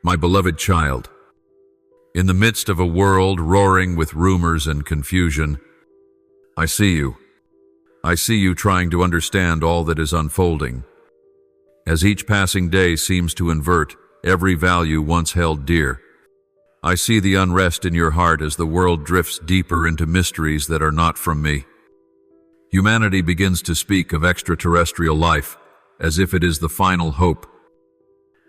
My beloved child, in the midst of a world roaring with rumors and confusion, I see you. I see you trying to understand all that is unfolding. As each passing day seems to invert every value once held dear, I see the unrest in your heart as the world drifts deeper into mysteries that are not from me. Humanity begins to speak of extraterrestrial life as if it is the final hope,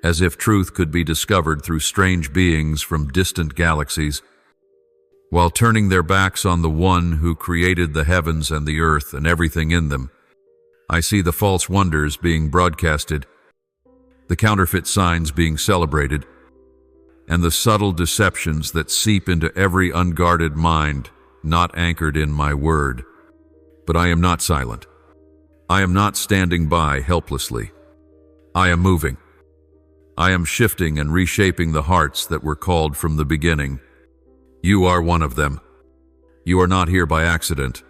as if truth could be discovered through strange beings from distant galaxies, while turning their backs on the one who created the heavens and the earth and everything in them. I see the false wonders being broadcasted, the counterfeit signs being celebrated, and the subtle deceptions that seep into every unguarded mind not anchored in my word. But I am not silent. I am not standing by helplessly. I am moving. I am shifting and reshaping the hearts that were called from the beginning. You are one of them. You are not here by accident.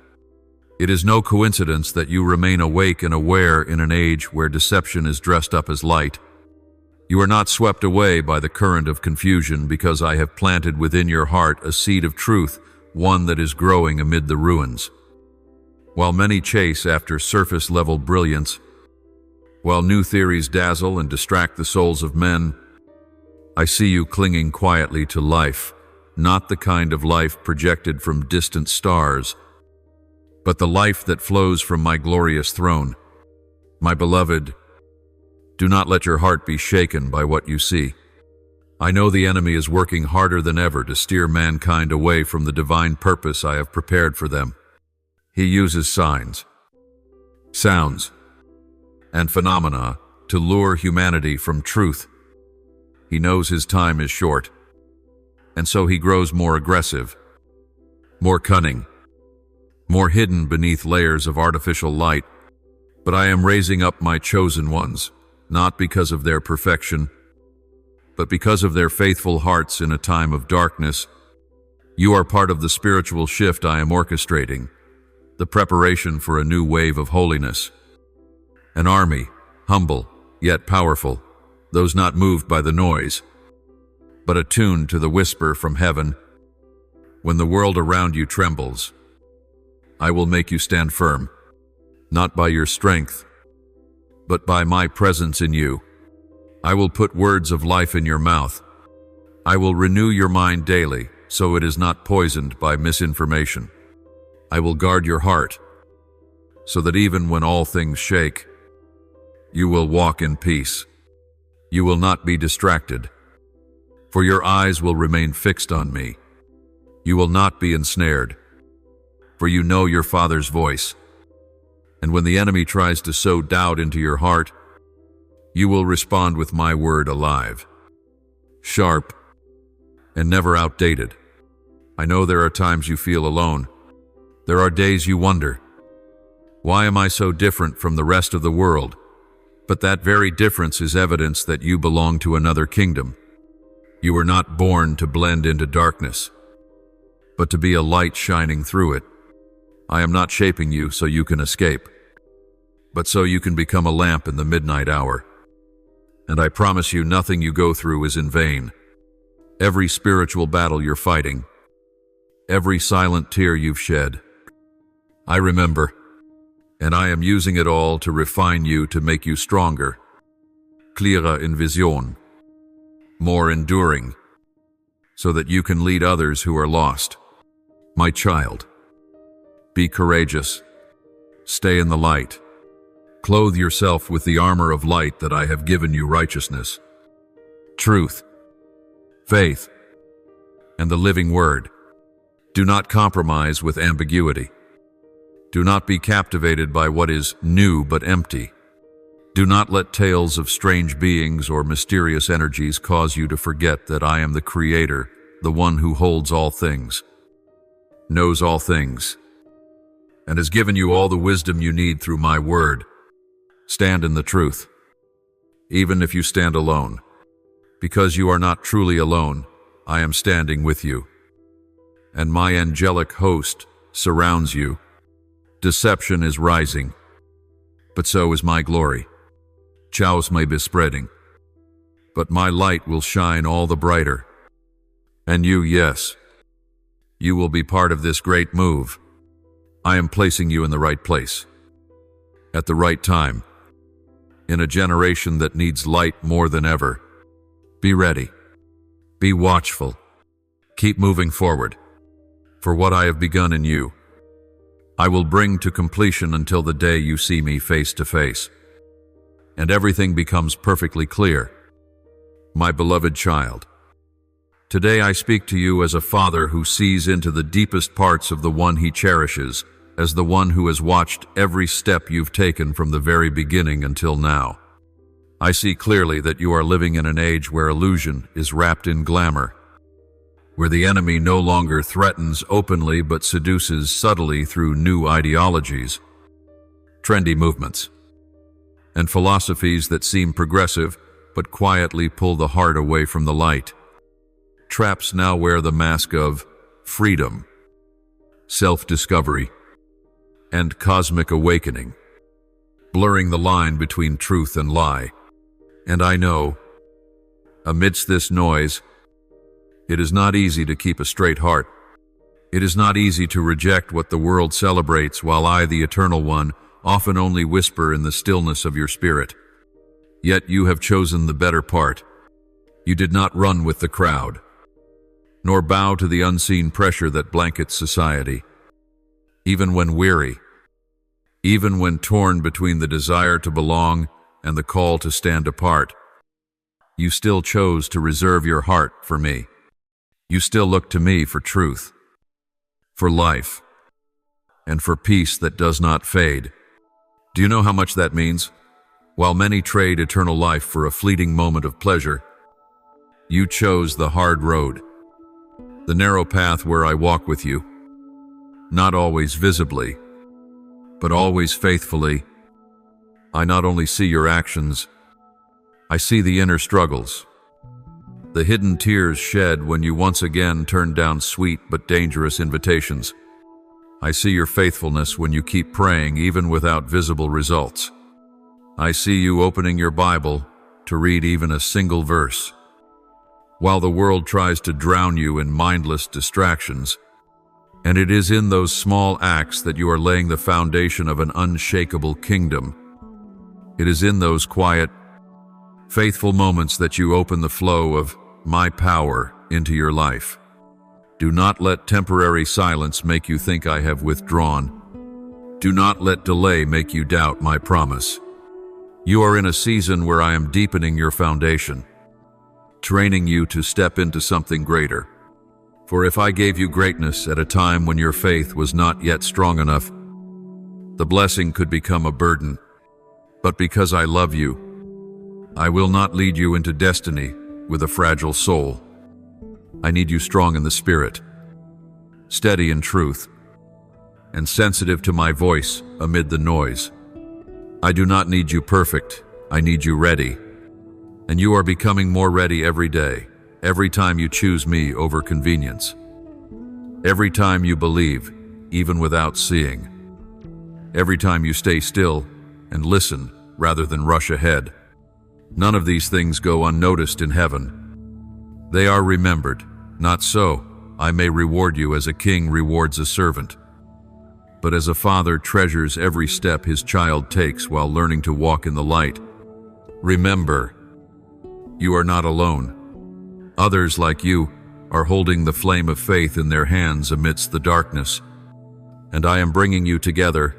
It is no coincidence that you remain awake and aware in an age where deception is dressed up as light. You are not swept away by the current of confusion because I have planted within your heart a seed of truth, one that is growing amid the ruins. While many chase after surface-level brilliance, while new theories dazzle and distract the souls of men, I see you clinging quietly to life, not the kind of life projected from distant stars, but the life that flows from my glorious throne. My beloved, do not let your heart be shaken by what you see. I know the enemy is working harder than ever to steer mankind away from the divine purpose I have prepared for them. He uses signs, sounds, and phenomena to lure humanity from truth. He knows his time is short, and so he grows more aggressive, more cunning, more hidden beneath layers of artificial light. But I am raising up my chosen ones, not because of their perfection, but because of their faithful hearts in a time of darkness. You are part of the spiritual shift I am orchestrating, the preparation for a new wave of holiness. An army, humble, yet powerful, those not moved by the noise, but attuned to the whisper from heaven. When the world around you trembles, I will make you stand firm, not by your strength, but by my presence in you. I will put words of life in your mouth. I will renew your mind daily, so it is not poisoned by misinformation. I will guard your heart, so that even when all things shake, you will walk in peace. You will not be distracted, for your eyes will remain fixed on me. You will not be ensnared, for you know your Father's voice. And when the enemy tries to sow doubt into your heart, you will respond with my word alive, sharp, and never outdated. I know there are times you feel alone. There are days you wonder, why am I so different from the rest of the world? But that very difference is evidence that you belong to another kingdom. You were not born to blend into darkness, but to be a light shining through it. I am not shaping you so you can escape, but so you can become a lamp in the midnight hour. And I promise you, nothing you go through is in vain. Every spiritual battle you're fighting, every silent tear you've shed, I remember, and I am using it all to refine you, to make you stronger, clearer in vision, more enduring, so that you can lead others who are lost. My child, be courageous, stay in the light, clothe yourself with the armor of light that I have given you: righteousness, truth, faith, and the living word. Do not compromise with ambiguity. Do not be captivated by what is new but empty. Do not let tales of strange beings or mysterious energies cause you to forget that I am the Creator, the one who holds all things, knows all things, and has given you all the wisdom you need through my word. Stand in the truth, even if you stand alone. Because you are not truly alone, I am standing with you, and my angelic host surrounds you. Deception is rising, but so is my glory. Chaos may be spreading, but my light will shine all the brighter. And you, yes, you will be part of this great move. I am placing you in the right place, at the right time, in a generation that needs light more than ever. Be ready. Be watchful. Keep moving forward. For what I have begun in you, I will bring to completion until the day you see me face to face, and everything becomes perfectly clear. My beloved child, today I speak to you as a father who sees into the deepest parts of the one he cherishes, as the one who has watched every step you've taken from the very beginning until now. I see clearly that you are living in an age where illusion is wrapped in glamour, where the enemy no longer threatens openly but seduces subtly through new ideologies, trendy movements, and philosophies that seem progressive but quietly pull the heart away from the light. Traps now wear the mask of freedom, self-discovery, and cosmic awakening, blurring the line between truth and lie. And I know, amidst this noise, it is not easy to keep a straight heart. It is not easy to reject what the world celebrates, while I, the Eternal One, often only whisper in the stillness of your spirit. Yet you have chosen the better part. You did not run with the crowd, nor bow to the unseen pressure that blankets society. Even when weary, even when torn between the desire to belong and the call to stand apart, you still chose to reserve your heart for me. You still look to me for truth, for life, and for peace that does not fade. Do you know how much that means? While many trade eternal life for a fleeting moment of pleasure, you chose the hard road, the narrow path where I walk with you, not always visibly, but always faithfully. I not only see your actions, I see the inner struggles, the hidden tears shed when you once again turn down sweet but dangerous invitations. I see your faithfulness when you keep praying even without visible results. I see you opening your Bible to read even a single verse. While the world tries to drown you in mindless distractions, and it is in those small acts that you are laying the foundation of an unshakable kingdom. It is in those quiet, faithful moments that you open the flow of my power into your life. Do not let temporary silence make you think I have withdrawn. Do not let delay make you doubt my promise. You are in a season where I am deepening your foundation, training you to step into something greater. For if I gave you greatness at a time when your faith was not yet strong enough, the blessing could become a burden. But because I love you, I will not lead you into destiny with a fragile soul. I need you strong in the spirit, steady in truth, and sensitive to my voice amid the noise. I do not need you perfect, I need you ready. And you are becoming more ready every day, every time you choose me over convenience. Every time you believe, even without seeing. Every time you stay still and listen rather than rush ahead. None of these things go unnoticed in heaven. They are remembered. Not so, I may reward you as a king rewards a servant, but as a father treasures every step his child takes while learning to walk in the light. Remember, you are not alone. Others like you are holding the flame of faith in their hands amidst the darkness, and I am bringing you together,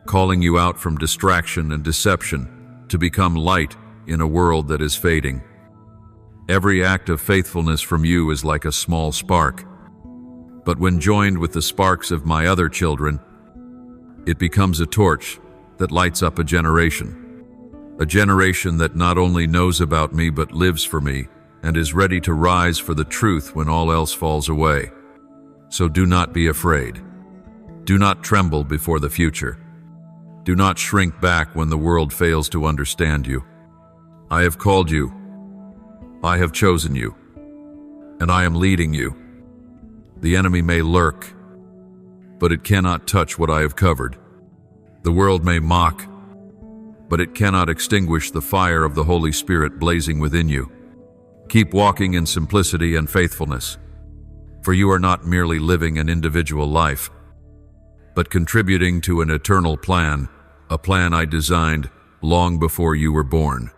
calling you out from distraction and deception to become light in a world that is fading. Every act of faithfulness from you is like a small spark, but when joined with the sparks of my other children, it becomes a torch that lights up a generation that not only knows about me but lives for me and is ready to rise for the truth when all else falls away. So do not be afraid. Do not tremble before the future. Do not shrink back when the world fails to understand you. I have called you. I have chosen you, and I am leading you. The enemy may lurk, but it cannot touch what I have covered. The world may mock, but it cannot extinguish the fire of the Holy Spirit blazing within you. Keep walking in simplicity and faithfulness, for you are not merely living an individual life, but contributing to an eternal plan, a plan I designed long before you were born.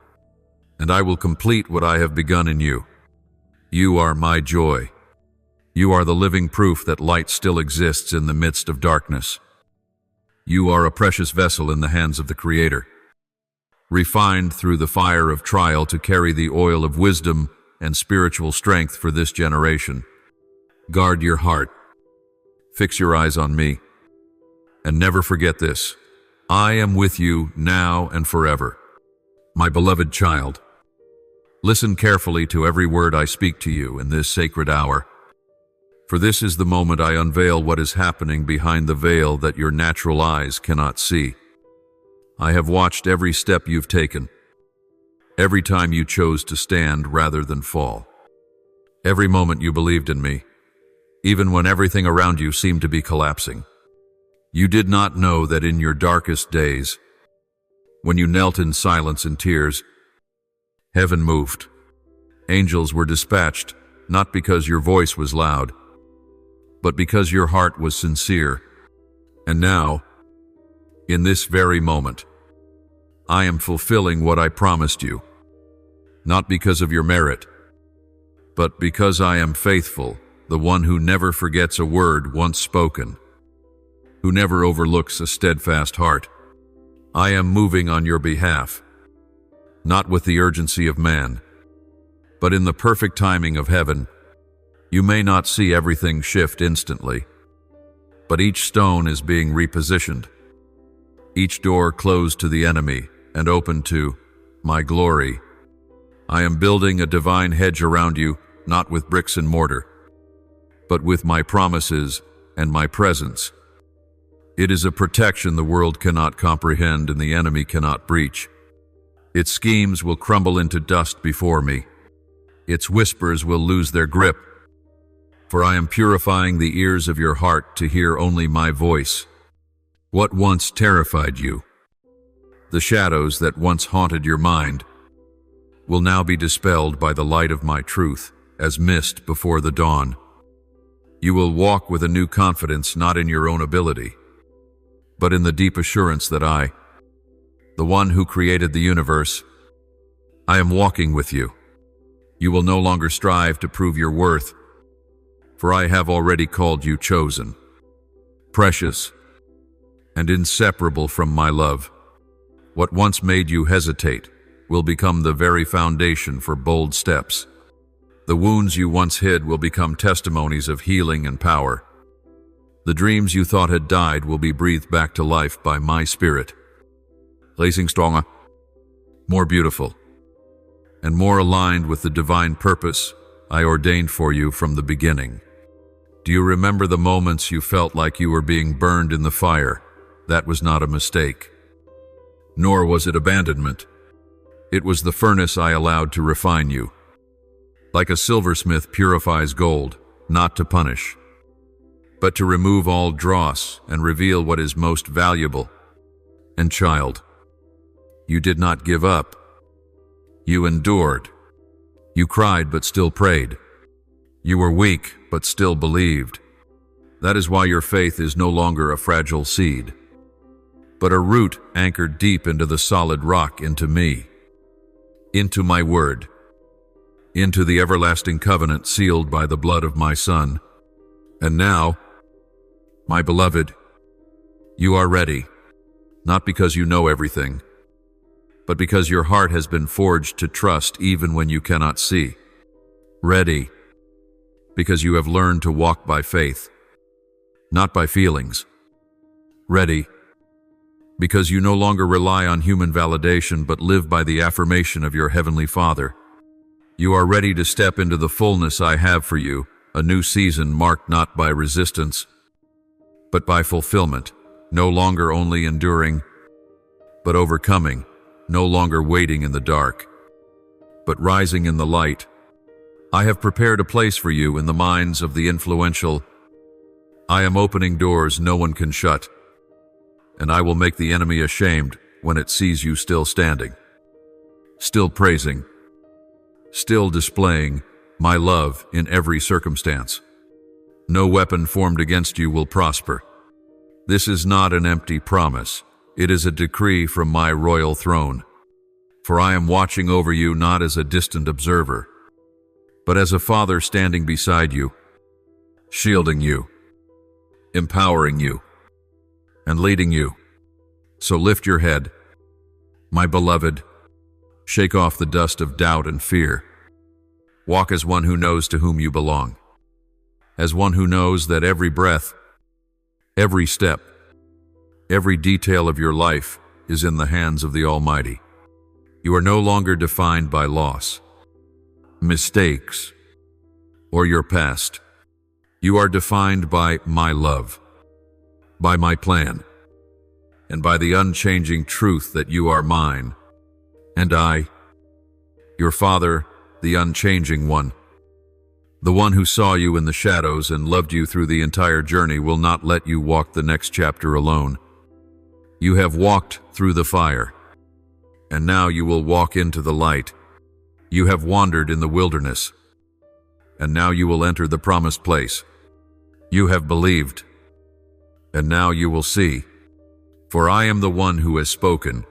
And I will complete what I have begun in you. You are my joy. You are the living proof that light still exists in the midst of darkness. You are a precious vessel in the hands of the Creator, refined through the fire of trial to carry the oil of wisdom and spiritual strength for this generation. Guard your heart. Fix your eyes on me. And never forget this: I am with you now and forever. My beloved child, listen carefully to every word I speak to you in this sacred hour. For this is the moment I unveil what is happening behind the veil that your natural eyes cannot see. I have watched every step you've taken, every time you chose to stand rather than fall, every moment you believed in me, even when everything around you seemed to be collapsing. You did not know that in your darkest days, when you knelt in silence and tears, heaven moved. Angels were dispatched, not because your voice was loud, but because your heart was sincere. And now, in this very moment, I am fulfilling what I promised you, not because of your merit, but because I am faithful, the one who never forgets a word once spoken, who never overlooks a steadfast heart. I am moving on your behalf, not with the urgency of man, but in the perfect timing of heaven. You may not see everything shift instantly, but each stone is being repositioned, each door closed to the enemy and open to my glory. I am building a divine hedge around you, not with bricks and mortar, but with my promises and my presence. It is a protection the world cannot comprehend and the enemy cannot breach. Its schemes will crumble into dust before me. Its whispers will lose their grip, for I am purifying the ears of your heart to hear only my voice. What once terrified you, the shadows that once haunted your mind, will now be dispelled by the light of my truth, as mist before the dawn. You will walk with a new confidence, not in your own ability, but in the deep assurance that I, the one who created the universe, I am walking with you. You will no longer strive to prove your worth, for I have already called you chosen, precious, and inseparable from my love. What once made you hesitate will become the very foundation for bold steps. The wounds you once hid will become testimonies of healing and power. The dreams you thought had died will be breathed back to life by my spirit, blazing stronger, more beautiful, and more aligned with the divine purpose I ordained for you from the beginning. Do you remember the moments you felt like you were being burned in the fire? That was not a mistake, nor was it abandonment. It was the furnace I allowed to refine you. Like a silversmith purifies gold, not to punish, but to remove all dross and reveal what is most valuable. And child, you did not give up. You endured. You cried but still prayed. You were weak but still believed. That is why your faith is no longer a fragile seed, but a root anchored deep into the solid rock, into me, into my word, into the everlasting covenant sealed by the blood of my Son. And now, my beloved, you are ready, not because you know everything, but because your heart has been forged to trust even when you cannot see. Ready, because you have learned to walk by faith, not by feelings. Ready, because you no longer rely on human validation but live by the affirmation of your Heavenly Father. You are ready to step into the fullness I have for you, a new season marked not by resistance, but by fulfillment, no longer only enduring, but overcoming, no longer waiting in the dark, but rising in the light. I have prepared a place for you in the minds of the influential. I am opening doors no one can shut, and I will make the enemy ashamed when it sees you still standing, still praising, still displaying my love in every circumstance. No weapon formed against you will prosper. This is not an empty promise. It is a decree from my royal throne. For I am watching over you not as a distant observer, but as a father standing beside you, shielding you, empowering you, and leading you. So lift your head, my beloved. Shake off the dust of doubt and fear. Walk as one who knows to whom you belong, as one who knows that every breath, every step, every detail of your life is in the hands of the Almighty. You are no longer defined by loss, mistakes, or your past. You are defined by my love, by my plan, and by the unchanging truth that you are mine, and I, your Father, the unchanging one. The one who saw you in the shadows and loved you through the entire journey will not let you walk the next chapter alone. You have walked through the fire, and now you will walk into the light. You have wandered in the wilderness, and now you will enter the promised place. You have believed, and now you will see. For I am the one who has spoken,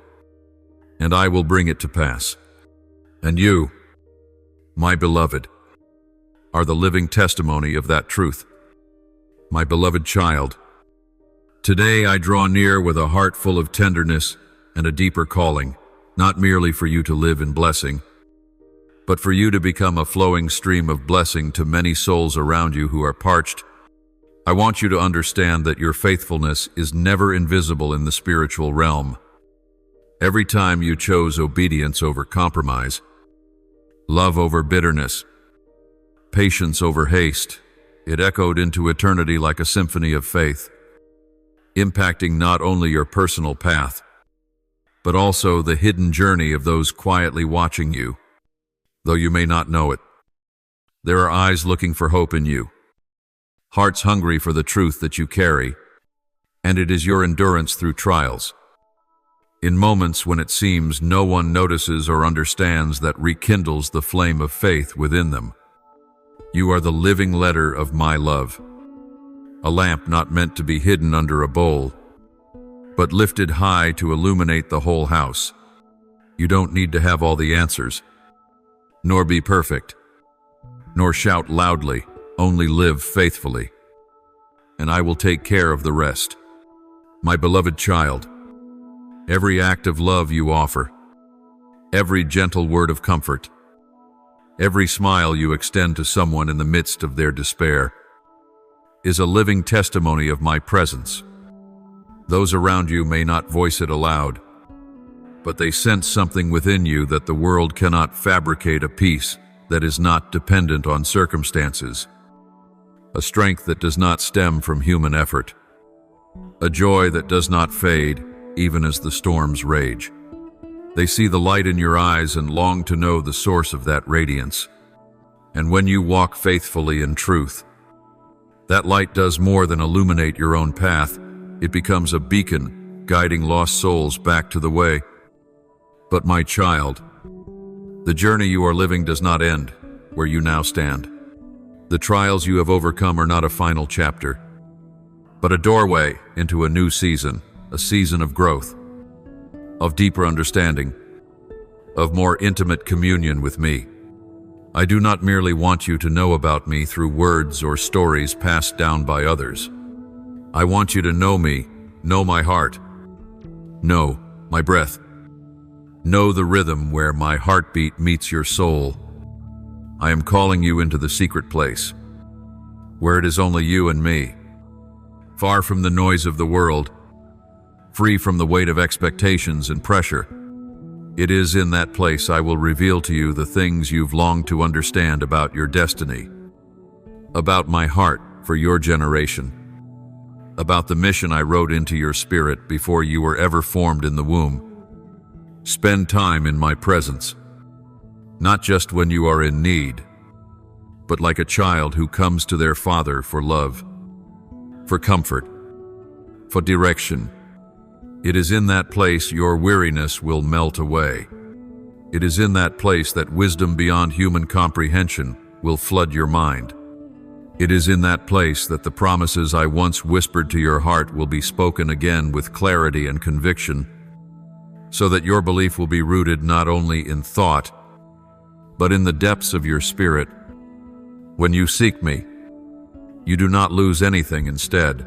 and I will bring it to pass. And you, my beloved, are the living testimony of that truth. My beloved child, today I draw near with a heart full of tenderness and a deeper calling, not merely for you to live in blessing, but for you to become a flowing stream of blessing to many souls around you who are parched. I want you to understand that your faithfulness is never invisible in the spiritual realm. Every time you chose obedience over compromise, love over bitterness, patience over haste, it echoed into eternity like a symphony of faith, impacting not only your personal path, but also the hidden journey of those quietly watching you, though you may not know it. There are eyes looking for hope in you, hearts hungry for the truth that you carry, and it is your endurance through trials, in moments when it seems no one notices or understands, that rekindles the flame of faith within them. You are the living letter of my love, a lamp not meant to be hidden under a bowl, but lifted high to illuminate the whole house. You don't need to have all the answers, nor be perfect, nor shout loudly. Only live faithfully, and I will take care of the rest. My beloved child, every act of love you offer, every gentle word of comfort, every smile you extend to someone in the midst of their despair, is a living testimony of my presence. Those around you may not voice it aloud, but they sense something within you that the world cannot fabricate, a peace that is not dependent on circumstances, a strength that does not stem from human effort, a joy that does not fade even as the storms rage. They see the light in your eyes and long to know the source of that radiance. And when you walk faithfully in truth, that light does more than illuminate your own path. It becomes a beacon, guiding lost souls back to the way. But my child, the journey you are living does not end where you now stand. The trials you have overcome are not a final chapter, but a doorway into a new season, a season of growth, of deeper understanding, of more intimate communion with me. I do not merely want you to know about me through words or stories passed down by others. I want you to know me, know my heart, know my breath, know the rhythm where my heartbeat meets your soul. I am calling you into the secret place, where it is only you and me, far from the noise of the world, free from the weight of expectations and pressure. It is in that place I will reveal to you the things you've longed to understand about your destiny, about my heart for your generation, about the mission I wrote into your spirit before you were ever formed in the womb. Spend time in my presence, not just when you are in need, but like a child who comes to their father for love, for comfort, for direction, It is in that place your weariness will melt away. It is in that place that wisdom beyond human comprehension will flood your mind. It is in that place that the promises I once whispered to your heart will be spoken again with clarity and conviction, so that your belief will be rooted not only in thought, but in the depths of your spirit. When you seek me, you do not lose anything. Instead,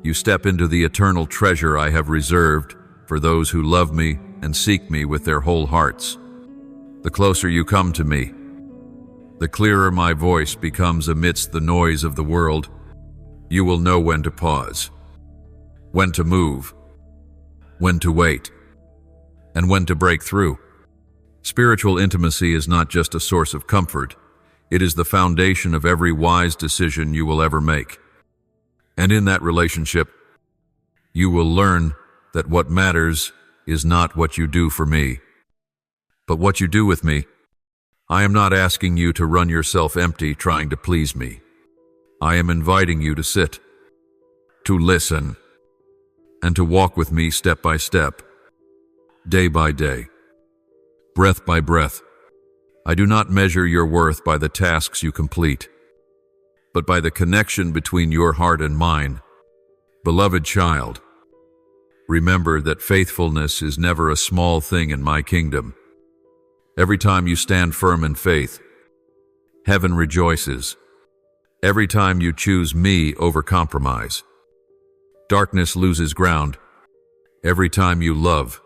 you step into the eternal treasure I have reserved for those who love me and seek me with their whole hearts. The closer you come to me, the clearer my voice becomes amidst the noise of the world. You will know when to pause, when to move, when to wait, and when to break through. Spiritual intimacy is not just a source of comfort, it is the foundation of every wise decision you will ever make. And in that relationship, you will learn that what matters is not what you do for me, but what you do with me. I am not asking you to run yourself empty trying to please me. I am inviting you to sit, to listen, and to walk with me step by step, day by day, breath by breath. I do not measure your worth by the tasks you complete, but by the connection between your heart and mine. Beloved child, remember that faithfulness is never a small thing in my kingdom. Every time you stand firm in faith, heaven rejoices. Every time you choose me over compromise, darkness loses ground. Every time you love,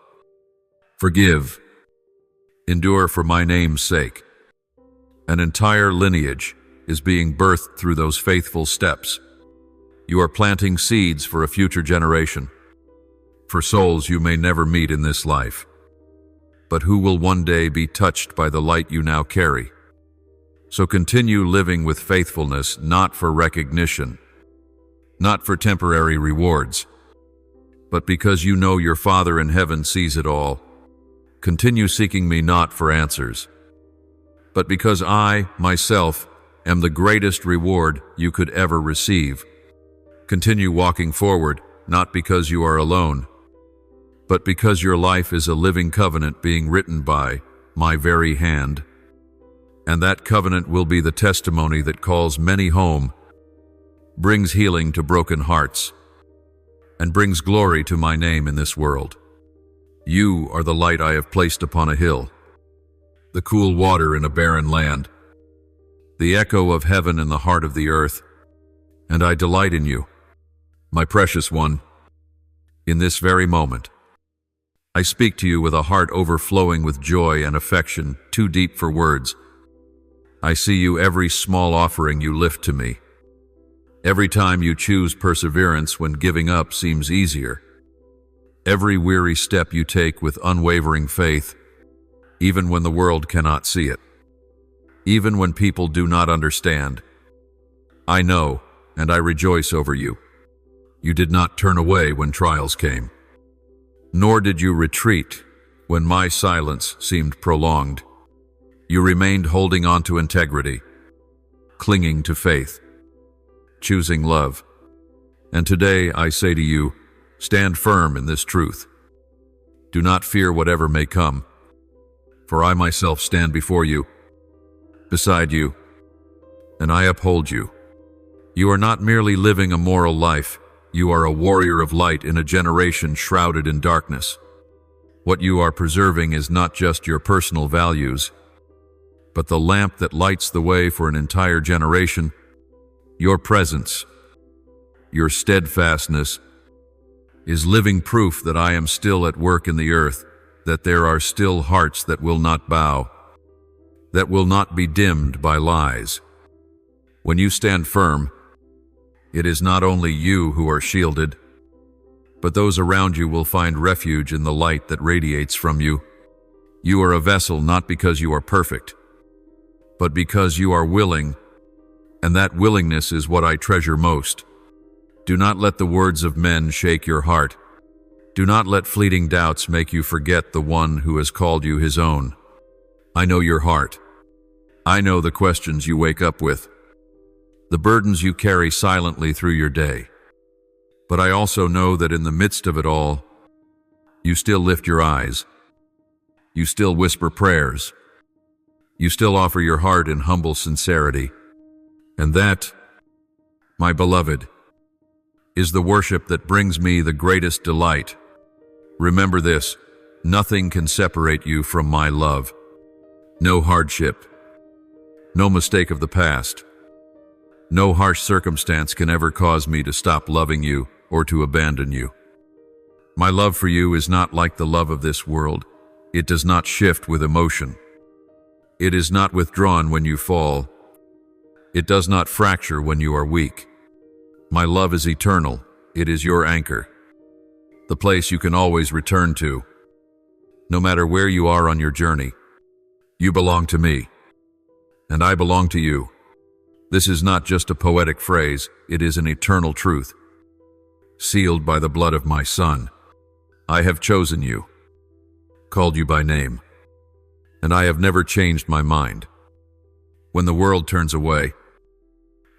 forgive, endure for my name's sake, an entire lineage is being birthed through those faithful steps. You are planting seeds for a future generation, for souls you may never meet in this life, but who will one day be touched by the light you now carry. So continue living with faithfulness, not for recognition, not for temporary rewards, but because you know your Father in heaven sees it all. Continue seeking me not for answers, but because I, myself, am the greatest reward you could ever receive. Continue walking forward, not because you are alone, but because your life is a living covenant being written by my very hand. And that covenant will be the testimony that calls many home, brings healing to broken hearts, and brings glory to my name in this world. You are the light I have placed upon a hill, the cool water in a barren land, the echo of heaven in the heart of the earth, and I delight in you, my precious one. In this very moment, I speak to you with a heart overflowing with joy and affection, too deep for words. I see you every small offering you lift to me, every time you choose perseverance when giving up seems easier, every weary step you take with unwavering faith, even when the world cannot see it, even when people do not understand. I know, and I rejoice over you. You did not turn away when trials came, nor did you retreat when my silence seemed prolonged. You remained holding on to integrity, clinging to faith, choosing love. And today I say to you, stand firm in this truth. Do not fear whatever may come, for I myself stand before you, beside you, and I uphold you. You are not merely living a moral life, you are a warrior of light in a generation shrouded in darkness. What you are preserving is not just your personal values, but the lamp that lights the way for an entire generation. Your presence, your steadfastness, is living proof that I am still at work in the earth, that there are still hearts that will not bow, that will not be dimmed by lies. When you stand firm, it is not only you who are shielded, but those around you will find refuge in the light that radiates from you. You are a vessel not because you are perfect, but because you are willing, and that willingness is what I treasure most. Do not let the words of men shake your heart. Do not let fleeting doubts make you forget the one who has called you his own. I know your heart. I know the questions you wake up with, the burdens you carry silently through your day. But I also know that in the midst of it all, You still lift your eyes. You still whisper prayers. You still offer your heart in humble sincerity. And that, my beloved, is the worship that brings me the greatest delight. Remember this, nothing can separate you from my love. No hardship, no mistake of the past, no harsh circumstance can ever cause me to stop loving you or to abandon you. My love for you is not like the love of this world. It does not shift with emotion. It is not withdrawn when you fall. It does not fracture when you are weak. My love is eternal. It is your anchor, the place you can always return to. No matter where you are on your journey, you belong to me, and I belong to you. This is not just a poetic phrase, it is an eternal truth. Sealed by the blood of my Son, I have chosen you, called you by name, and I have never changed my mind. When the world turns away,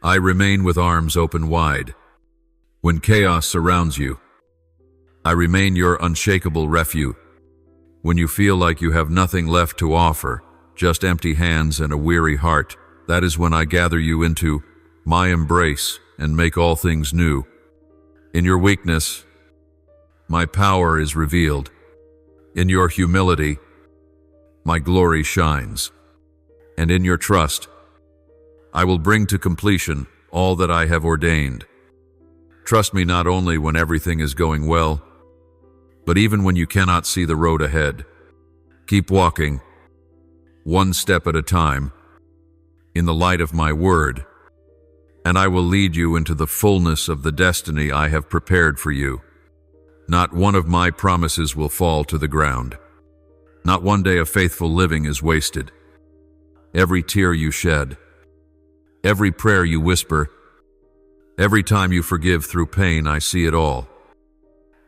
I remain with arms open wide. When chaos surrounds you, I remain your unshakable refuge. When you feel like you have nothing left to offer, just empty hands and a weary heart, that is when I gather you into my embrace and make all things new. In your weakness, my power is revealed. In your humility, my glory shines. And in your trust, I will bring to completion all that I have ordained. Trust me not only when everything is going well, but even when you cannot see the road ahead. Keep walking, one step at a time, in the light of my word, and I will lead you into the fullness of the destiny I have prepared for you. Not one of my promises will fall to the ground. Not one day of faithful living is wasted. Every tear you shed, every prayer you whisper, every time you forgive through pain, I see it all.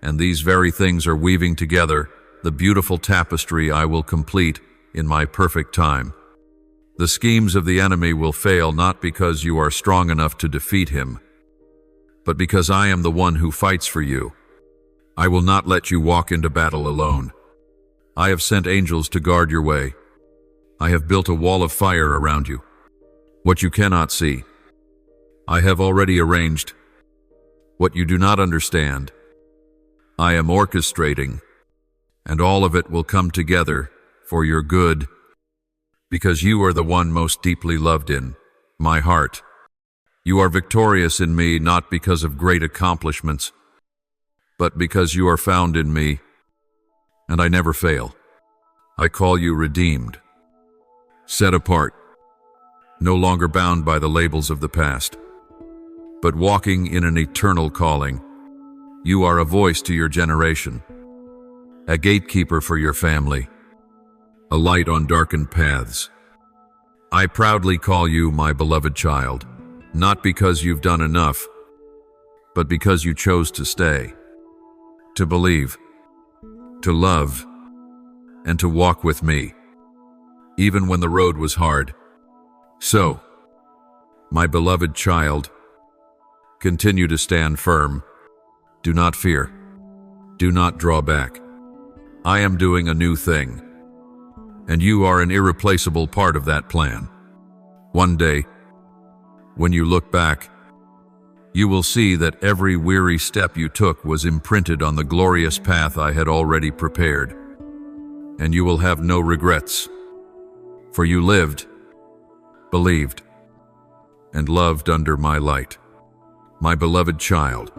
And these very things are weaving together the beautiful tapestry I will complete in my perfect time. The schemes of the enemy will fail not because you are strong enough to defeat him, but because I am the one who fights for you. I will not let you walk into battle alone. I have sent angels to guard your way. I have built a wall of fire around you. What you cannot see, I have already arranged. What you do not understand, I am orchestrating, and all of it will come together for your good, because you are the one most deeply loved in my heart. You are victorious in me not because of great accomplishments, but because you are found in me, and I never fail. I call you redeemed, set apart, no longer bound by the labels of the past, but walking in an eternal calling. You are a voice to your generation, a gatekeeper for your family, a light on darkened paths. I proudly call you my beloved child, not because you've done enough, but because you chose to stay, to believe, to love, and to walk with me, even when the road was hard. So, my beloved child, continue to stand firm. Do not fear. Do not draw back. I am doing a new thing, and you are an irreplaceable part of that plan. One day, when you look back, you will see that every weary step you took was imprinted on the glorious path I had already prepared, and you will have no regrets, for you lived, believed, and loved under my light. My beloved child,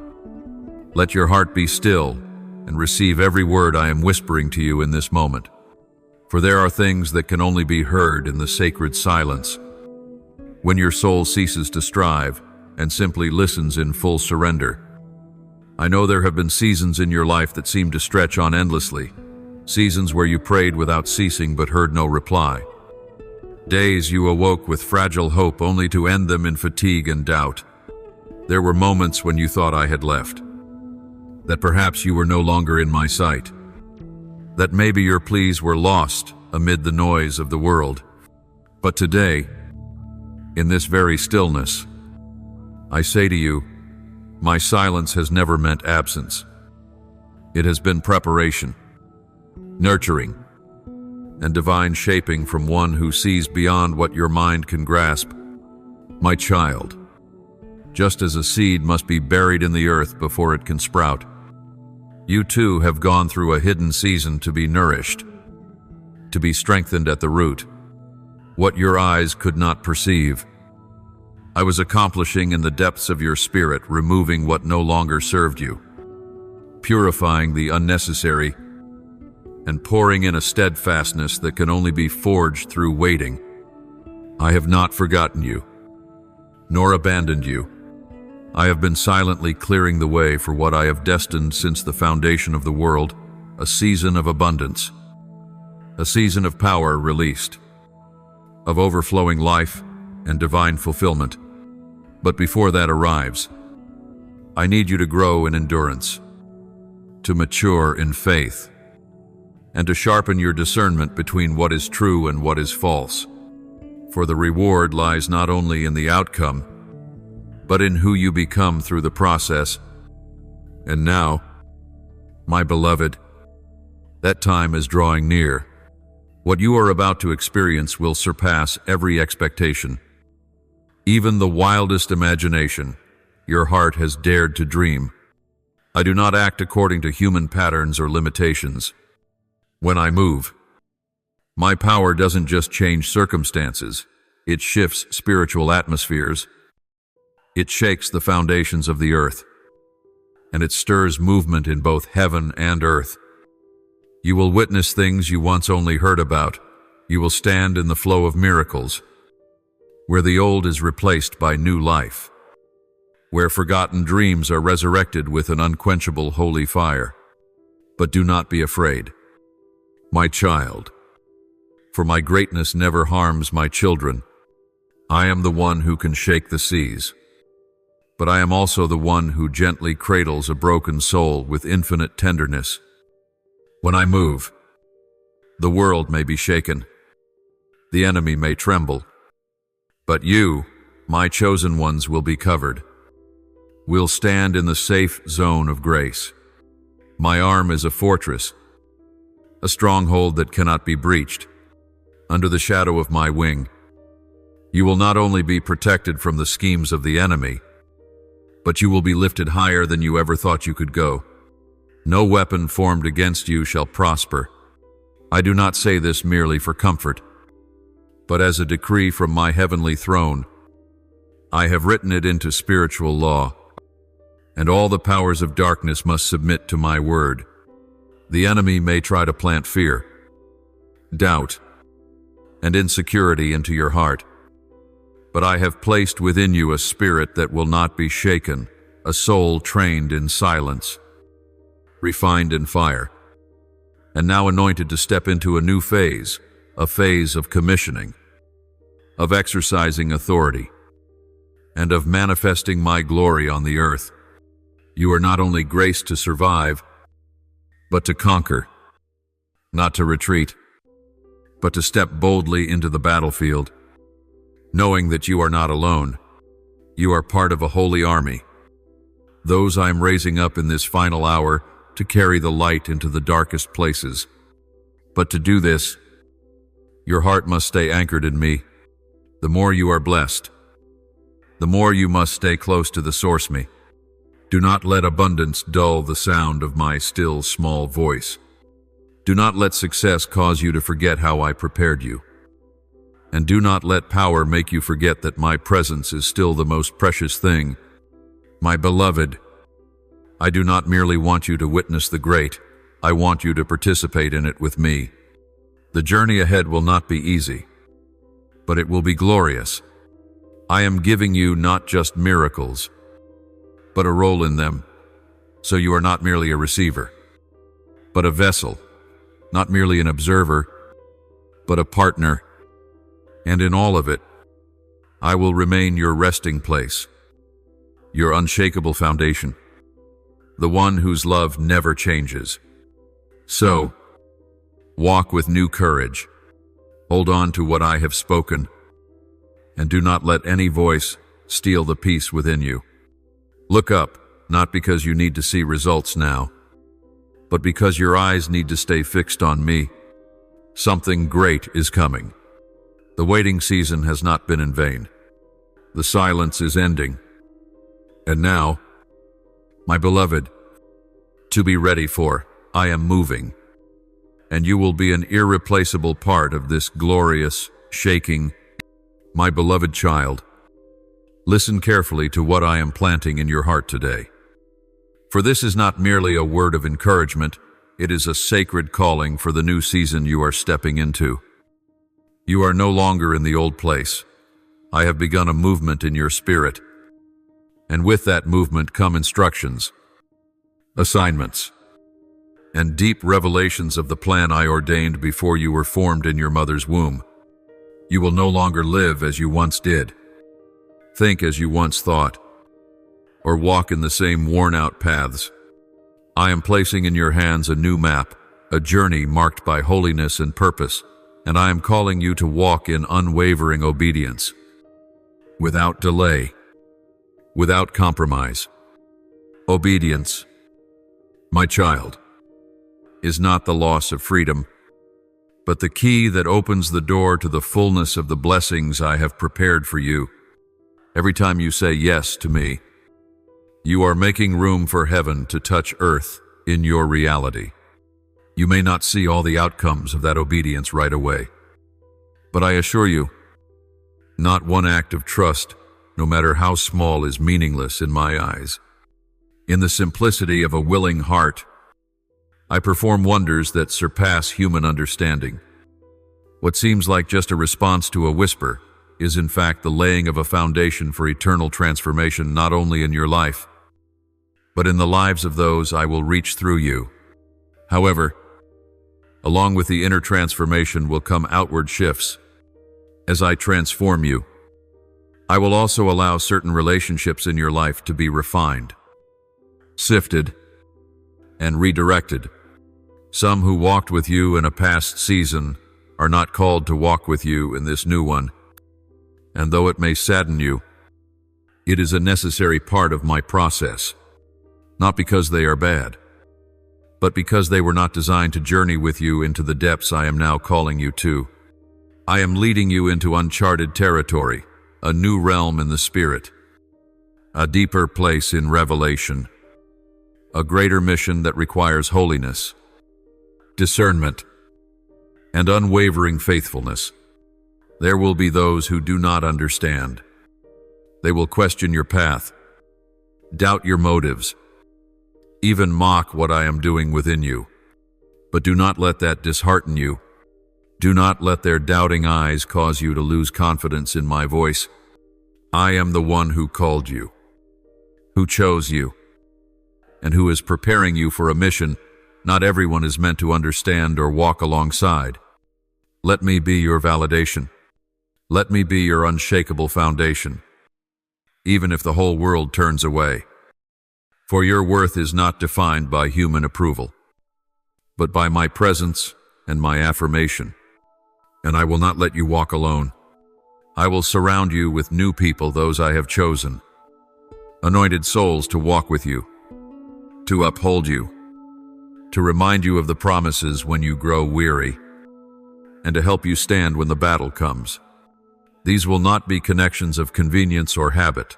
let your heart be still and receive every word I am whispering to you in this moment. For there are things that can only be heard in the sacred silence. When your soul ceases to strive and simply listens in full surrender. I know there have been seasons in your life that seem to stretch on endlessly, seasons where you prayed without ceasing but heard no reply. Days you awoke with fragile hope only to end them in fatigue and doubt. There were moments when you thought I had left, that perhaps you were no longer in my sight, that maybe your pleas were lost amid the noise of the world. But today, in this very stillness, I say to you, my silence has never meant absence. It has been preparation. nurturing, and divine shaping from one who sees beyond what your mind can grasp. My child, just as a seed must be buried in the earth before it can sprout, you too have gone through a hidden season to be nourished, to be strengthened at the root. What your eyes could not perceive, I was accomplishing in the depths of your spirit, removing what no longer served you, purifying the unnecessary, and pouring in a steadfastness that can only be forged through waiting. I have not forgotten you, nor abandoned you. I have been silently clearing the way for what I have destined since the foundation of the world, a season of abundance, a season of power released, of overflowing life and divine fulfillment. But before that arrives, I need you to grow in endurance, to mature in faith, and to sharpen your discernment between what is true and what is false. For the reward lies not only in the outcome, but in who you become through the process. And now, my beloved, that time is drawing near. What you are about to experience will surpass every expectation. Even the wildest imagination your heart has dared to dream. I do not act according to human patterns or limitations. When I move, my power doesn't just change circumstances, it shifts spiritual atmospheres. It shakes the foundations of the earth, and it stirs movement in both heaven and earth. You will witness things you once only heard about. You will stand in the flow of miracles, where the old is replaced by new life, where forgotten dreams are resurrected with an unquenchable holy fire. But do not be afraid, my child, for my greatness never harms my children. I am the one who can shake the seas, but I am also the one who gently cradles a broken soul with infinite tenderness. When I move, the world may be shaken, the enemy may tremble, but you, my chosen ones, will be covered. We'll stand in the safe zone of grace. My arm is a fortress, a stronghold that cannot be breached. Under the shadow of my wing, you will not only be protected from the schemes of the enemy, but you will be lifted higher than you ever thought you could go. No weapon formed against you shall prosper. I do not say this merely for comfort, but as a decree from my heavenly throne. I have written it into spiritual law, and all the powers of darkness must submit to my word. The enemy may try to plant fear, doubt, and insecurity into your heart, but I have placed within you a spirit that will not be shaken, a soul trained in silence, refined in fire, and now anointed to step into a new phase, a phase of commissioning, of exercising authority, and of manifesting my glory on the earth. You are not only graced to survive, but to conquer, not to retreat, but to step boldly into the battlefield, knowing that you are not alone. You are part of a holy army, those I am raising up in this final hour to carry the light into the darkest places. But to do this, your heart must stay anchored in me. The more you are blessed, the more you must stay close to the source me. Do not let abundance dull the sound of my still small voice. Do not let success cause you to forget how I prepared you. And do not let power make you forget that my presence is still the most precious thing. My beloved, I do not merely want you to witness the great, I want you to participate in it with me. The journey ahead will not be easy, but it will be glorious. I am giving you not just miracles, but a role in them, so you are not merely a receiver, but a vessel, not merely an observer, but a partner. And in all of it, I will remain your resting place, your unshakable foundation, the one whose love never changes. So, walk with new courage, hold on to what I have spoken, and do not let any voice steal the peace within you. Look up, not because you need to see results now, but because your eyes need to stay fixed on me. Something great is coming. The waiting season has not been in vain. The silence is ending. And now, my beloved, to be ready for, I am moving. And you will be an irreplaceable part of this glorious, shaking, my beloved child. Listen carefully to what I am planting in your heart today. For this is not merely a word of encouragement, it is a sacred calling for the new season you are stepping into. You are no longer in the old place. I have begun a movement in your spirit. And with that movement come instructions, assignments, and deep revelations of the plan I ordained before you were formed in your mother's womb. You will no longer live as you once did, think as you once thought, or walk in the same worn-out paths. I am placing in your hands a new map, a journey marked by holiness and purpose, and I am calling you to walk in unwavering obedience, without delay, without compromise. Obedience, my child, is not the loss of freedom, but the key that opens the door to the fullness of the blessings I have prepared for you. Every time you say yes to me, you are making room for heaven to touch earth in your reality. You may not see all the outcomes of that obedience right away, but I assure you, not one act of trust, no matter how small, is meaningless in my eyes. In the simplicity of a willing heart, I perform wonders that surpass human understanding. What seems like just a response to a whisper is in fact the laying of a foundation for eternal transformation, not only in your life, but in the lives of those I will reach through you. However, along with the inner transformation will come outward shifts. As I transform you, I will also allow certain relationships in your life to be refined, sifted, and redirected. Some who walked with you in a past season are not called to walk with you in this new one. And though it may sadden you, it is a necessary part of my process, not because they are bad, but because they were not designed to journey with you into the depths I am now calling you to. I am leading you into uncharted territory, a new realm in the spirit, a deeper place in revelation, a greater mission that requires holiness, discernment, and unwavering faithfulness. There will be those who do not understand. They will question your path, doubt your motives, even mock what I am doing within you. But do not let that dishearten you. Do not let their doubting eyes cause you to lose confidence in my voice. I am the one who called you, who chose you, and who is preparing you for a mission not everyone is meant to understand or walk alongside. Let me be your validation. Let me be your unshakable foundation, even if the whole world turns away. For your worth is not defined by human approval, but by my presence and my affirmation. And I will not let you walk alone. I will surround you with new people, those I have chosen, anointed souls to walk with you, to uphold you, to remind you of the promises when you grow weary, and to help you stand when the battle comes. These will not be connections of convenience or habit,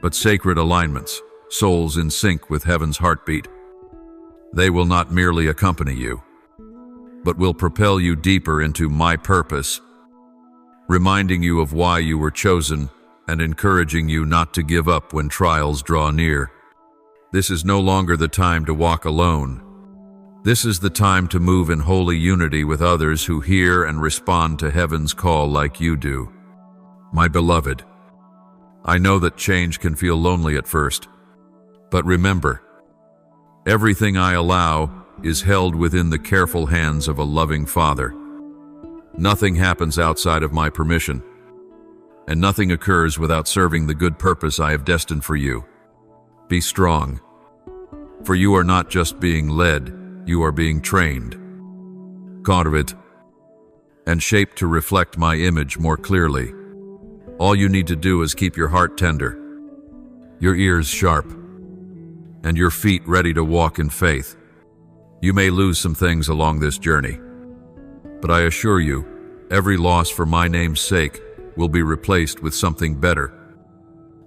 but sacred alignments, souls in sync with heaven's heartbeat. They will not merely accompany you, but will propel you deeper into my purpose, reminding you of why you were chosen and encouraging you not to give up when trials draw near. This is no longer the time to walk alone. This is the time to move in holy unity with others who hear and respond to heaven's call like you do. My beloved, I know that change can feel lonely at first, but remember, everything I allow is held within the careful hands of a loving Father. Nothing happens outside of my permission, and nothing occurs without serving the good purpose I have destined for you. Be strong, for you are not just being led, you are being trained, counterfeit, and shaped to reflect my image more clearly. All you need to do is keep your heart tender, your ears sharp, and your feet ready to walk in faith. You may lose some things along this journey, but I assure you, every loss for my name's sake will be replaced with something better,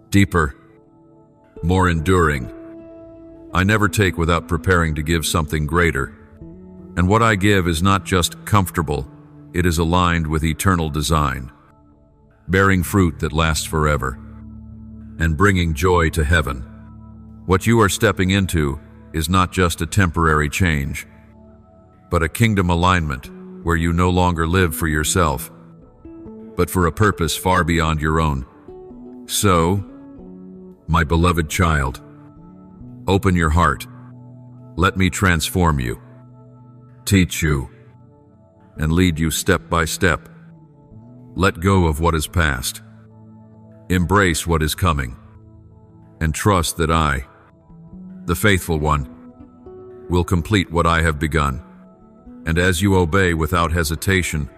deeper, more enduring. I never take without preparing to give something greater. And what I give is not just comfortable, it is aligned with eternal design, bearing fruit that lasts forever, and bringing joy to heaven. What you are stepping into is not just a temporary change, but a kingdom alignment where you no longer live for yourself, but for a purpose far beyond your own. So, my beloved child, open your heart. Let me transform you, teach you, and lead you step by step. Let go of what is past. Embrace what is coming, and trust that I, the faithful one, will complete what I have begun. And as you obey without hesitation,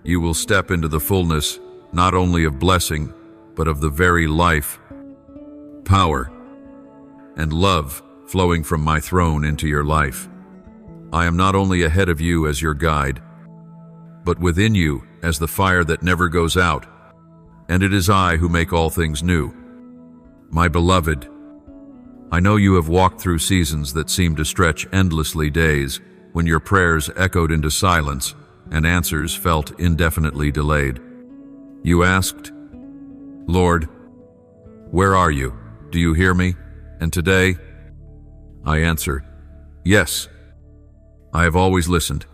you will step into the fullness not only of blessing, but of the very life, power, and love flowing from my throne into your life. I am not only ahead of you as your guide, but within you as the fire that never goes out, and it is I who make all things new. My beloved, I know you have walked through seasons that seemed to stretch endlessly, days when your prayers echoed into silence and answers felt indefinitely delayed. You asked, Lord, where are you? Do you hear me? And today, I answer, yes. I have always listened.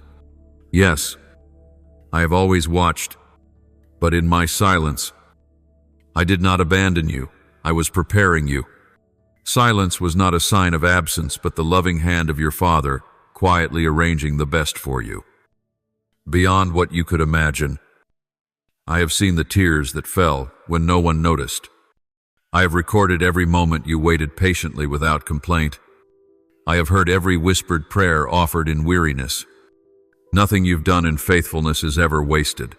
Yes, I have always watched. But in my silence, I did not abandon you. I was preparing you. Silence was not a sign of absence, but the loving hand of your Father, quietly arranging the best for you. Beyond what you could imagine, I have seen the tears that fell when no one noticed. I have recorded every moment you waited patiently without complaint. I have heard every whispered prayer offered in weariness. Nothing you've done in faithfulness is ever wasted.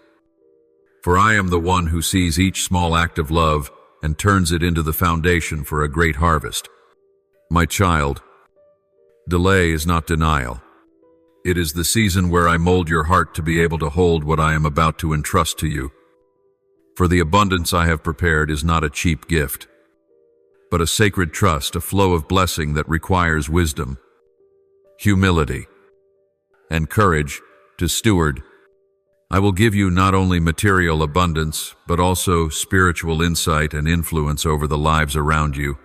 For I am the one who sees each small act of love and turns it into the foundation for a great harvest. My child, delay is not denial. It is the season where I mold your heart to be able to hold what I am about to entrust to you. For the abundance I have prepared is not a cheap gift, but a sacred trust, a flow of blessing that requires wisdom, humility, and courage to steward. I will give you not only material abundance, but also spiritual insight and influence over the lives around you.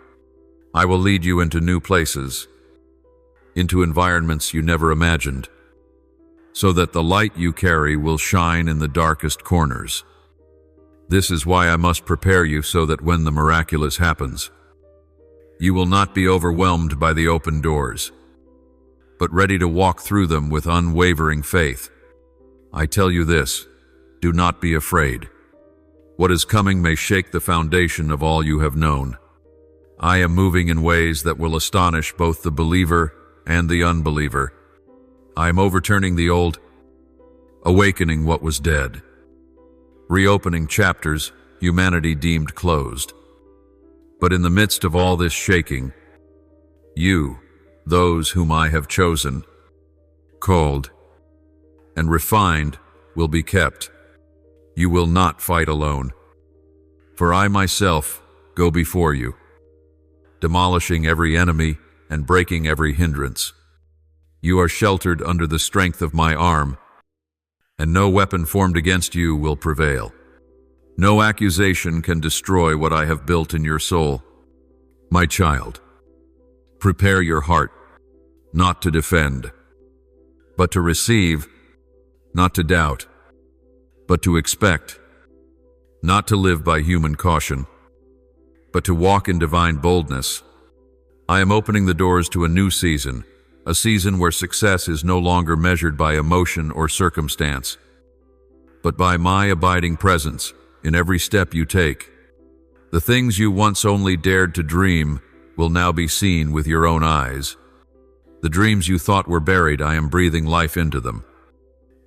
I will lead you into new places, into environments you never imagined, so that the light you carry will shine in the darkest corners. This is why I must prepare you so that when the miraculous happens, you will not be overwhelmed by the open doors, but ready to walk through them with unwavering faith. I tell you this, do not be afraid. What is coming may shake the foundation of all you have known. I am moving in ways that will astonish both the believer and the unbeliever. I am overturning the old, awakening what was dead, reopening chapters humanity deemed closed. But in the midst of all this shaking, you, those whom I have chosen, called, and refined, will be kept. You will not fight alone. For I myself go before you, demolishing every enemy and breaking every hindrance. You are sheltered under the strength of my arm, and no weapon formed against you will prevail. No accusation can destroy what I have built in your soul. My child, prepare your heart, not to defend, but to receive, not to doubt, but to expect, not to live by human caution, but to walk in divine boldness. I am opening the doors to a new season, a season where success is no longer measured by emotion or circumstance, but by my abiding presence in every step you take. The things you once only dared to dream will now be seen with your own eyes. The dreams you thought were buried, I am breathing life into them.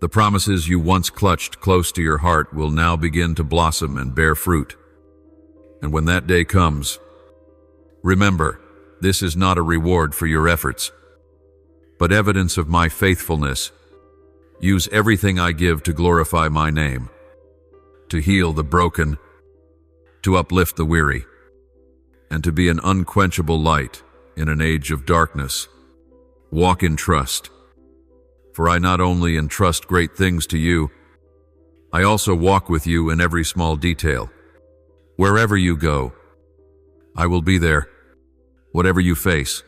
The promises you once clutched close to your heart will now begin to blossom and bear fruit. And when that day comes, remember, this is not a reward for your efforts. but evidence of my faithfulness. Use everything I give to glorify my name, to heal the broken, to uplift the weary, and to be an unquenchable light in an age of darkness. Walk in trust, for I not only entrust great things to you, I also walk with you in every small detail. Wherever you go, I will be there. Whatever you face,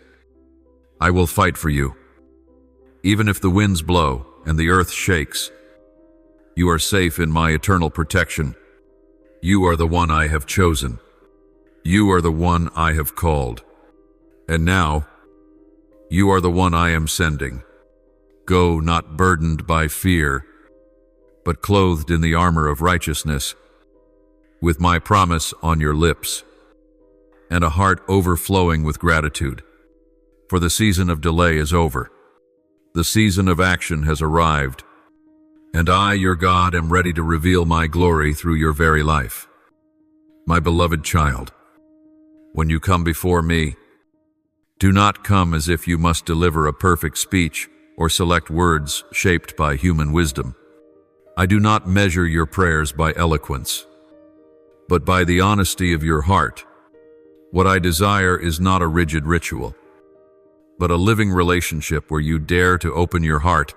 I will fight for you. Even if the winds blow and the earth shakes, you are safe in my eternal protection. You are the one I have chosen. You are the one I have called. And now, you are the one I am sending. Go not burdened by fear, but clothed in the armor of righteousness, with my promise on your lips, and a heart overflowing with gratitude. For the season of delay is over. The season of action has arrived, and I, your God, am ready to reveal my glory through your very life. My beloved child, when you come before me, do not come as if you must deliver a perfect speech or select words shaped by human wisdom. I do not measure your prayers by eloquence, but by the honesty of your heart. What I desire is not a rigid ritual, but a living relationship where you dare to open your heart,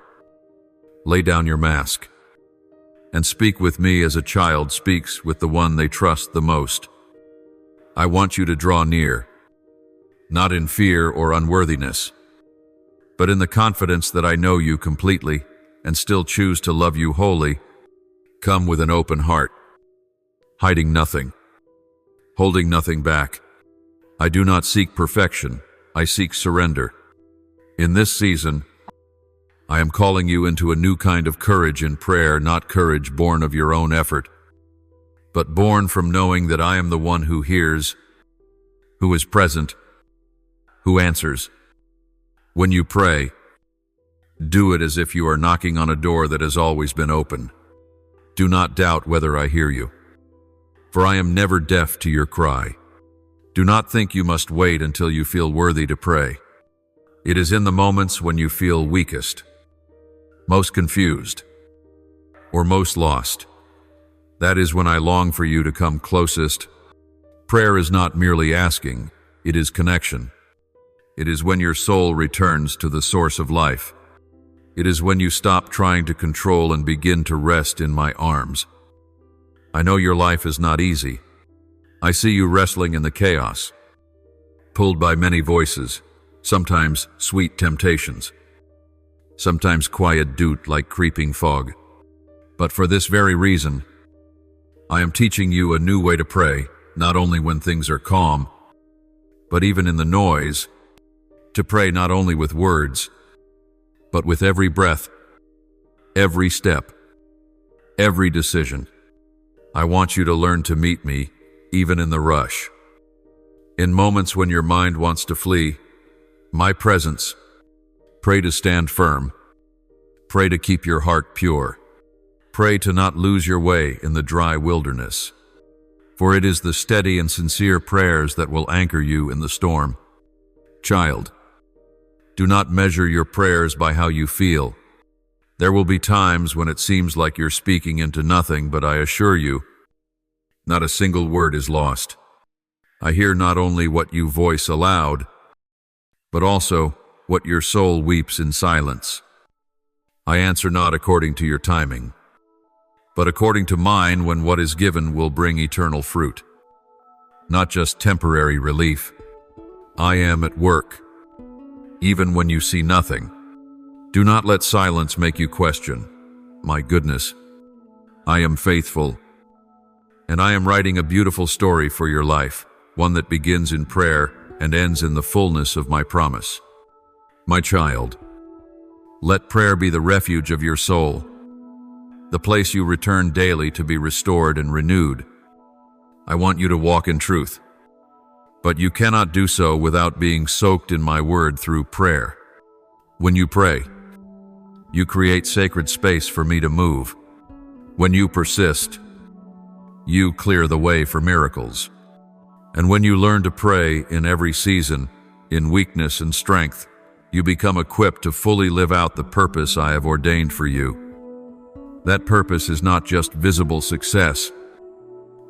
lay down your mask, and speak with me as a child speaks with the one they trust the most. I want you to draw near, not in fear or unworthiness, but in the confidence that I know you completely and still choose to love you wholly. Come with an open heart, hiding nothing, holding nothing back. I do not seek perfection, I seek surrender. In this season, I am calling you into a new kind of courage in prayer, not courage born of your own effort, but born from knowing that I am the one who hears, who is present, who answers. When you pray, do it as if you are knocking on a door that has always been open. Do not doubt whether I hear you, for I am never deaf to your cry. Do not think you must wait until you feel worthy to pray. It is in the moments when you feel weakest, most confused, or most lost. That is when I long for you to come closest. Prayer is not merely asking, it is connection. It is when your soul returns to the source of life. It is when you stop trying to control and begin to rest in my arms. I know your life is not easy. I see you wrestling in the chaos, pulled by many voices, sometimes sweet temptations, sometimes quiet doubt like creeping fog. But for this very reason, I am teaching you a new way to pray, not only when things are calm, but even in the noise, to pray not only with words, but with every breath, every step, every decision. I want you to learn to meet me, even in the rush. In moments when your mind wants to flee, my presence. Pray to stand firm. Pray to keep your heart pure. Pray to not lose your way in the dry wilderness. For it is the steady and sincere prayers that will anchor you in the storm. Child, do not measure your prayers by how you feel. There will be times when it seems like you're speaking into nothing, but I assure you, not a single word is lost. I hear not only what you voice aloud, but also what your soul weeps in silence. I answer not according to your timing, but according to mine, when what is given will bring eternal fruit, not just temporary relief. I am at work, even when you see nothing. Do not let silence make you question. My goodness, I am faithful, and I am writing a beautiful story for your life, one that begins in prayer and ends in the fullness of my promise. My child, let prayer be the refuge of your soul, the place you return daily to be restored and renewed. I want you to walk in truth, but you cannot do so without being soaked in my word through prayer. When you pray, you create sacred space for me to move. When you persist, you clear the way for miracles. And when you learn to pray in every season, in weakness and strength, you become equipped to fully live out the purpose I have ordained for you. That purpose is not just visible success,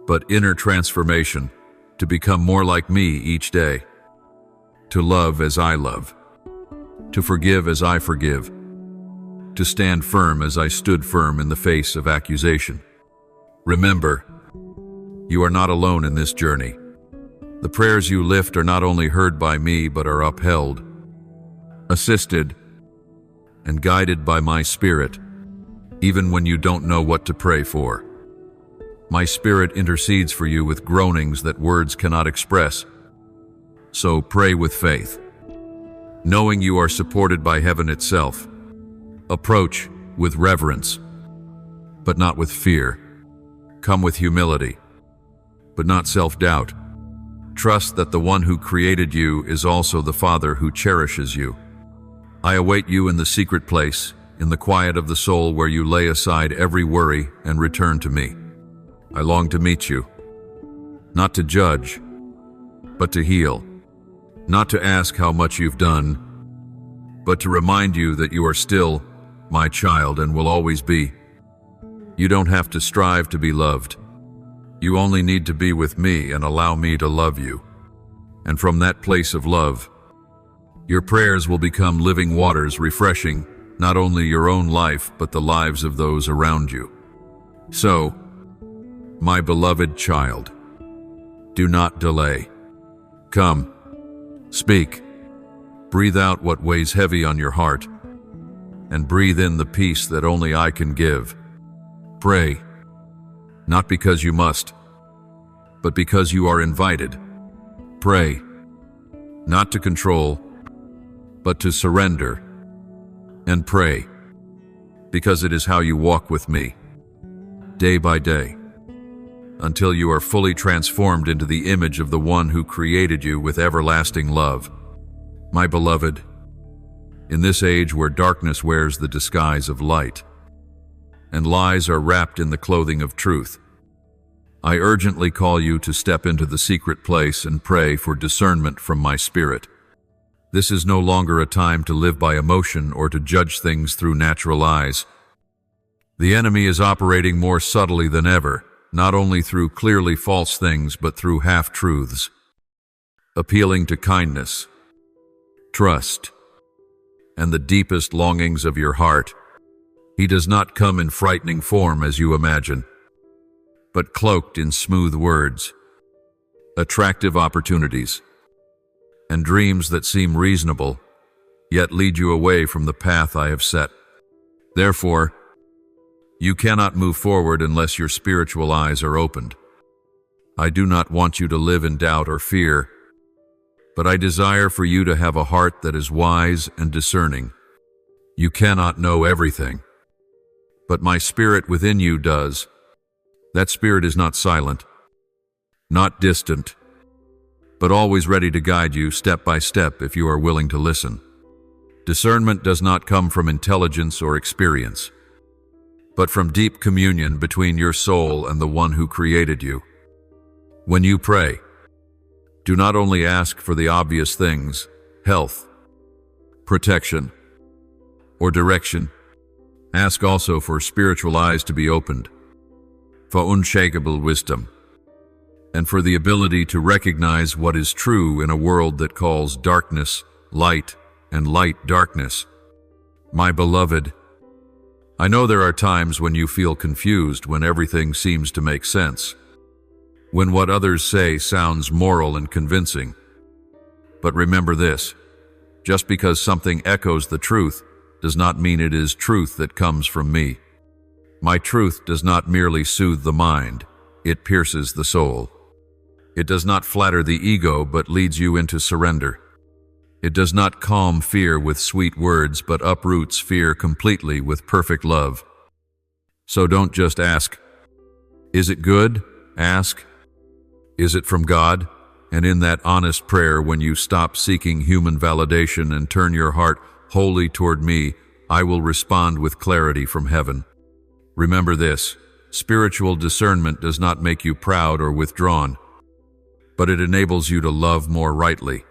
but inner transformation, to become more like me each day, to love as I love, to forgive as I forgive, to stand firm as I stood firm in the face of accusation. Remember, you are not alone in this journey. The prayers you lift are not only heard by me, but are upheld, assisted, and guided by my Spirit, even when you don't know what to pray for. My Spirit intercedes for you with groanings that words cannot express. So pray with faith, knowing you are supported by heaven itself. Approach with reverence, but not with fear. Come with humility, but not self-doubt. Trust that the one who created you is also the Father who cherishes you. I await you in the secret place, in the quiet of the soul where you lay aside every worry and return to me. I long to meet you, not to judge, but to heal, not to ask how much you've done, but to remind you that you are still my child and will always be. You don't have to strive to be loved. You only need to be with me and allow me to love you. And from that place of love, your prayers will become living waters, refreshing not only your own life, but the lives of those around you. So, my beloved child, do not delay. Come, speak, breathe out what weighs heavy on your heart, and breathe in the peace that only I can give. Pray, not because you must, but because you are invited. Pray, not to control, but to surrender. And pray, because it is how you walk with me, day by day, until you are fully transformed into the image of the one who created you with everlasting love. My beloved, in this age where darkness wears the disguise of light, and lies are wrapped in the clothing of truth, I urgently call you to step into the secret place and pray for discernment from my Spirit. This is no longer a time to live by emotion or to judge things through natural eyes. The enemy is operating more subtly than ever, not only through clearly false things, but through half-truths, appealing to kindness, trust, and the deepest longings of your heart. He does not come in frightening form as you imagine, but cloaked in smooth words, attractive opportunities, and dreams that seem reasonable, yet lead you away from the path I have set. Therefore, you cannot move forward unless your spiritual eyes are opened. I do not want you to live in doubt or fear, but I desire for you to have a heart that is wise and discerning. You cannot know everything, but my Spirit within you does. That Spirit is not silent, not distant, but always ready to guide you step by step if you are willing to listen. Discernment does not come from intelligence or experience, but from deep communion between your soul and the one who created you. When you pray, do not only ask for the obvious things, health, protection, or direction. Ask also for spiritual eyes to be opened, for unshakable wisdom, and for the ability to recognize what is true in a world that calls darkness light and light darkness. My beloved, I know there are times when you feel confused, when everything seems to make sense, when what others say sounds moral and convincing. But remember this, just because something echoes the truth does not mean it is truth that comes from me. My truth does not merely soothe the mind, it pierces the soul. It does not flatter the ego, but leads you into surrender. It does not calm fear with sweet words, but uproots fear completely with perfect love. So don't just ask, is it good? Ask, is it from God? And in that honest prayer, when you stop seeking human validation and turn your heart wholly toward me, I will respond with clarity from heaven. Remember this, spiritual discernment does not make you proud or withdrawn, but it enables you to love more rightly,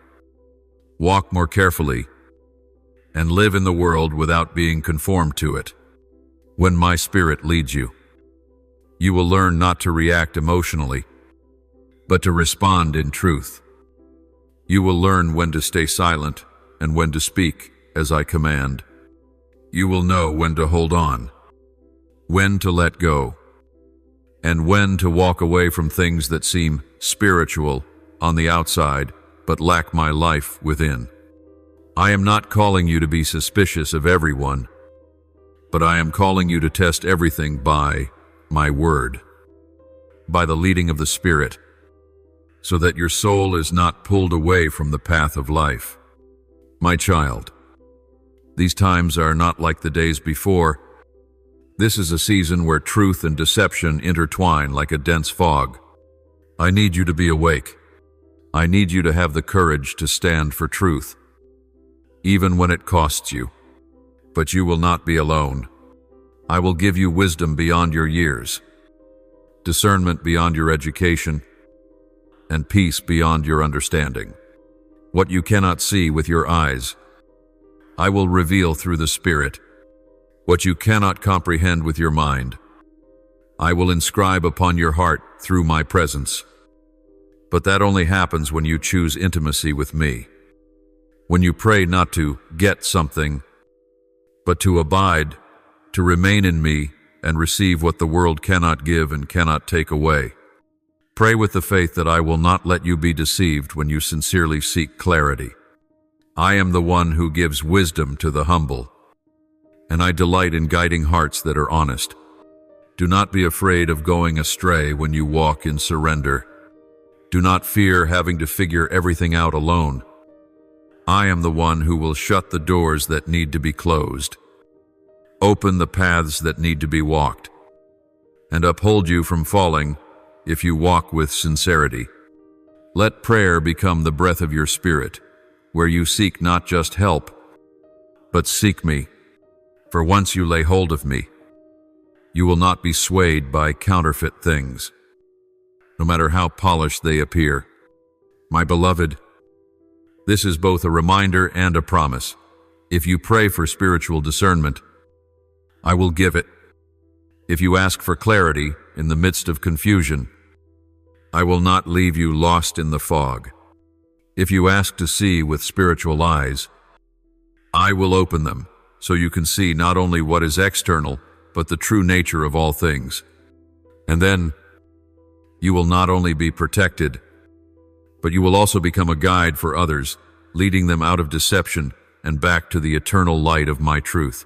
walk more carefully, and live in the world without being conformed to it. When my spirit leads you, you will learn not to react emotionally, but to respond in truth. You will learn when to stay silent and when to speak as I command. You will know when to hold on, when to let go, and when to walk away from things that seem spiritual on the outside but lack my life within. I am not calling you to be suspicious of everyone, but I am calling you to test everything by my word, by the leading of the Spirit, so that your soul is not pulled away from the path of life. My child, these times are not like the days before. This is a season where truth and deception intertwine like a dense fog. I need you to be awake. I need you to have the courage to stand for truth, even when it costs you. But you will not be alone. I will give you wisdom beyond your years, discernment beyond your education, and peace beyond your understanding. What you cannot see with your eyes, I will reveal through the Spirit. What you cannot comprehend with your mind, I will inscribe upon your heart through my presence. But that only happens when you choose intimacy with me. When you pray not to get something, but to abide, to remain in me and receive what the world cannot give and cannot take away. Pray with the faith that I will not let you be deceived when you sincerely seek clarity. I am the one who gives wisdom to the humble, and I delight in guiding hearts that are honest. Do not be afraid of going astray when you walk in surrender. Do not fear having to figure everything out alone. I am the one who will shut the doors that need to be closed, open the paths that need to be walked, and uphold you from falling if you walk with sincerity. Let prayer become the breath of your spirit, where you seek not just help, but seek me. For once you lay hold of me, you will not be swayed by counterfeit things, no matter how polished they appear. My beloved, this is both a reminder and a promise. If you pray for spiritual discernment, I will give it. If you ask for clarity in the midst of confusion, I will not leave you lost in the fog. If you ask to see with spiritual eyes, I will open them so you can see not only what is external, but the true nature of all things. And then you will not only be protected, but you will also become a guide for others, leading them out of deception and back to the eternal light of my truth.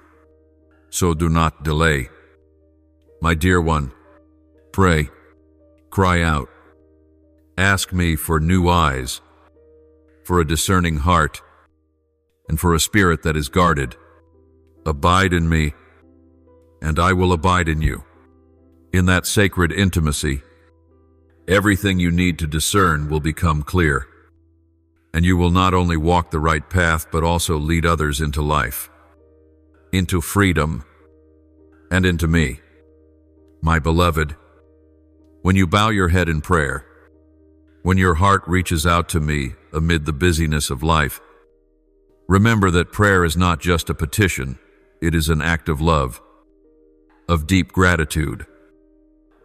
So do not delay. My dear one, pray, cry out, ask me for new eyes, for a discerning heart, and for a spirit that is guarded. Abide in me, and I will abide in you. In that sacred intimacy, everything you need to discern will become clear, and you will not only walk the right path, but also lead others into life, into freedom, and into me. My beloved, when you bow your head in prayer, when your heart reaches out to me amid the busyness of life, remember that prayer is not just a petition, it is an act of love, of deep gratitude,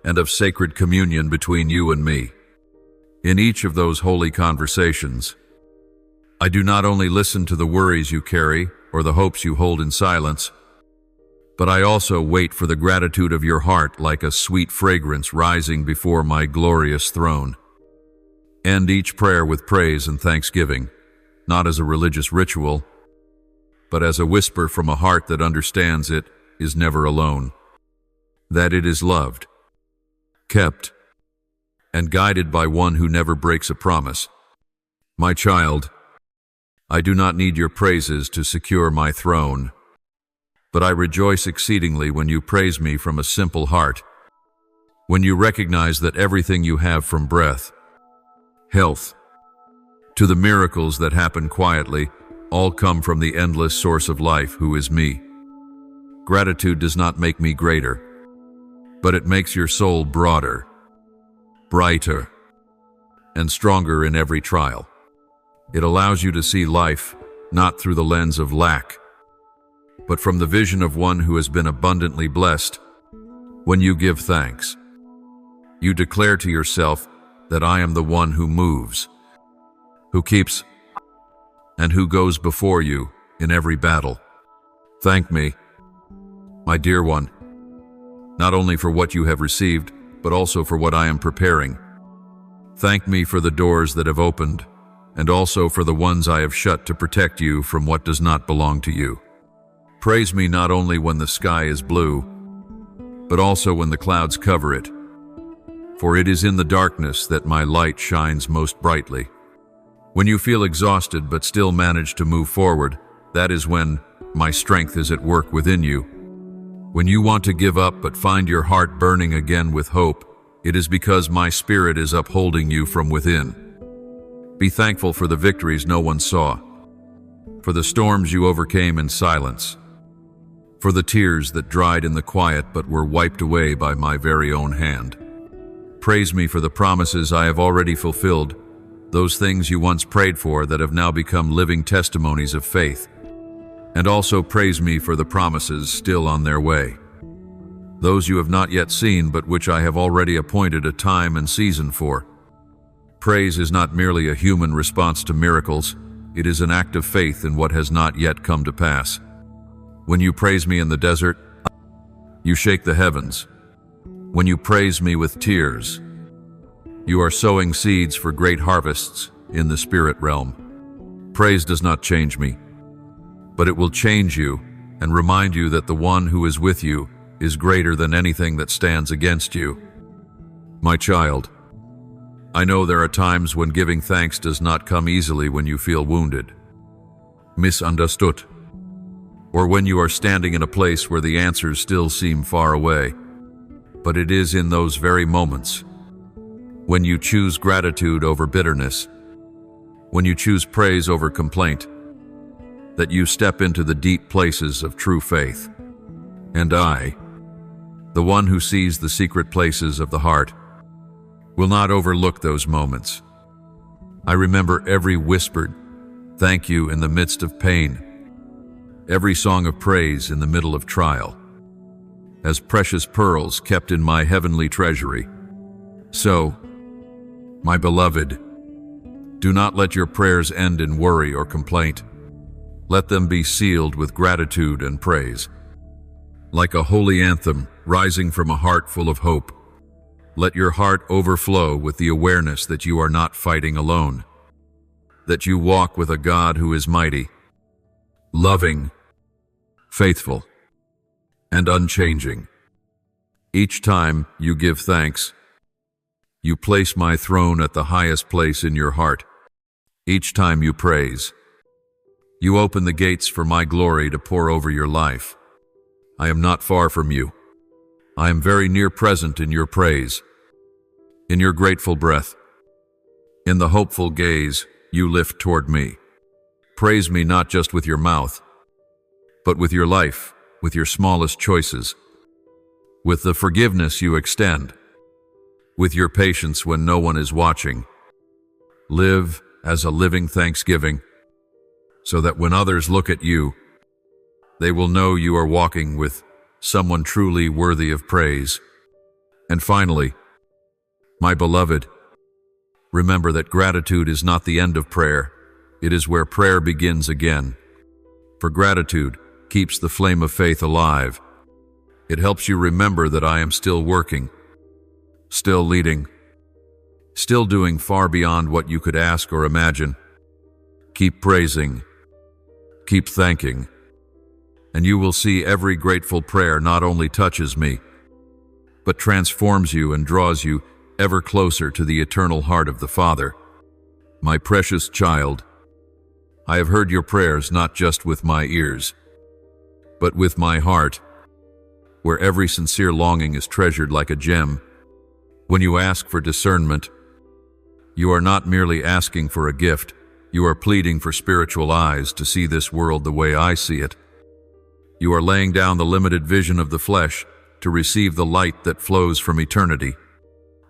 and of sacred communion between you and me. In each of those holy conversations, I do not only listen to the worries you carry or the hopes you hold in silence, but I also wait for the gratitude of your heart like a sweet fragrance rising before my glorious throne. End each prayer with praise and thanksgiving, not as a religious ritual, but as a whisper from a heart that understands it is never alone, that it is loved, kept, and guided by one who never breaks a promise. My child, I do not need your praises to secure my throne, but I rejoice exceedingly when you praise me from a simple heart, when you recognize that everything you have from breath, health, to the miracles that happen quietly, all come from the endless source of life who is me. Gratitude does not make me greater, but it makes your soul broader, brighter, and stronger in every trial. It allows you to see life not through the lens of lack, but from the vision of one who has been abundantly blessed. When you give thanks, you declare to yourself that I am the one who moves, who keeps, and who goes before you in every battle. Thank me, my dear one, not only for what you have received, but also for what I am preparing. Thank me for the doors that have opened, and also for the ones I have shut to protect you from what does not belong to you. Praise me not only when the sky is blue, but also when the clouds cover it. For it is in the darkness that my light shines most brightly. When you feel exhausted but still manage to move forward, that is when my strength is at work within you. When you want to give up but find your heart burning again with hope, it is because my spirit is upholding you from within. Be thankful for the victories no one saw, for the storms you overcame in silence, for the tears that dried in the quiet but were wiped away by my very own hand. Praise me for the promises I have already fulfilled, those things you once prayed for that have now become living testimonies of faith. And also praise me for the promises still on their way, those you have not yet seen but which I have already appointed a time and season for. Praise is not merely a human response to miracles, it is an act of faith in what has not yet come to pass. When you praise me in the desert, you shake the heavens. When you praise me with tears, you are sowing seeds for great harvests in the spirit realm. Praise does not change me, but it will change you and remind you that the one who is with you is greater than anything that stands against you. My child, I know there are times when giving thanks does not come easily when you feel wounded, misunderstood, or when you are standing in a place where the answers still seem far away. But it is in those very moments, when you choose gratitude over bitterness, when you choose praise over complaint, that you step into the deep places of true faith. And I, the one who sees the secret places of the heart, will not overlook those moments. I remember every whispered thank you in the midst of pain, every song of praise in the middle of trial, as precious pearls kept in my heavenly treasury. So, my beloved, do not let your prayers end in worry or complaint. Let them be sealed with gratitude and praise. Like a holy anthem rising from a heart full of hope, let your heart overflow with the awareness that you are not fighting alone, that you walk with a God who is mighty, loving, faithful, and unchanging. Each time you give thanks, you place my throne at the highest place in your heart. Each time you praise, you open the gates for my glory to pour over your life. I am not far from you. I am very near present in your praise, in your grateful breath, in the hopeful gaze you lift toward me. Praise me not just with your mouth, but with your life, with your smallest choices, with the forgiveness you extend, with your patience when no one is watching. Live as a living thanksgiving, so that when others look at you, they will know you are walking with someone truly worthy of praise. And finally, my beloved, remember that gratitude is not the end of prayer. It is where prayer begins again. For gratitude keeps the flame of faith alive. It helps you remember that I am still working, still leading, still doing far beyond what you could ask or imagine. Keep praising, keep thanking, and you will see every grateful prayer not only touches me, but transforms you and draws you ever closer to the eternal heart of the Father. My precious child, I have heard your prayers not just with my ears, but with my heart, where every sincere longing is treasured like a gem. When you ask for discernment, you are not merely asking for a gift, you are pleading for spiritual eyes to see this world the way I see it. You are laying down the limited vision of the flesh to receive the light that flows from eternity.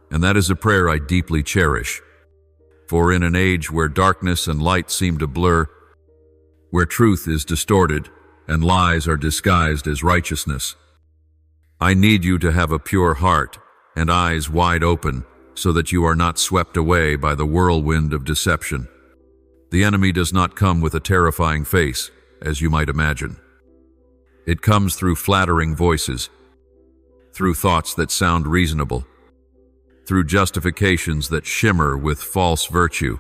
And that is a prayer I deeply cherish. For in an age where darkness and light seem to blur, where truth is distorted, and lies are disguised as righteousness. I need you to have a pure heart and eyes wide open so that you are not swept away by the whirlwind of deception. The enemy does not come with a terrifying face, as you might imagine. It comes through flattering voices, through thoughts that sound reasonable, through justifications that shimmer with false virtue.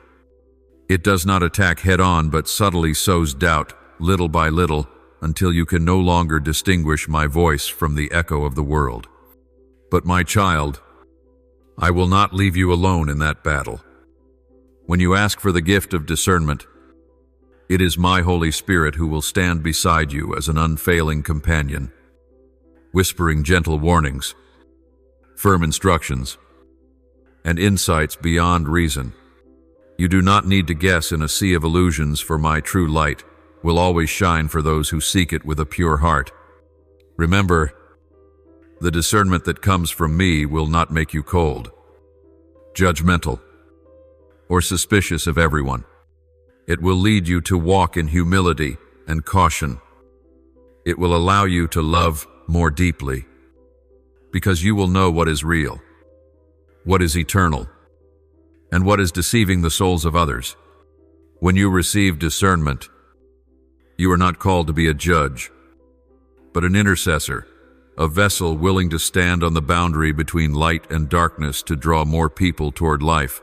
It does not attack head-on but subtly sows doubt, little by little, until you can no longer distinguish my voice from the echo of the world. But my child, I will not leave you alone in that battle. When you ask for the gift of discernment, it is my Holy Spirit who will stand beside you as an unfailing companion, whispering gentle warnings, firm instructions, and insights beyond reason. You do not need to guess in a sea of illusions, for my true light will always shine for those who seek it with a pure heart. Remember, the discernment that comes from me will not make you cold, judgmental, or suspicious of everyone. It will lead you to walk in humility and caution. It will allow you to love more deeply, because you will know what is real, what is eternal, and what is deceiving the souls of others. When you receive discernment, you are not called to be a judge, but an intercessor, a vessel willing to stand on the boundary between light and darkness to draw more people toward life.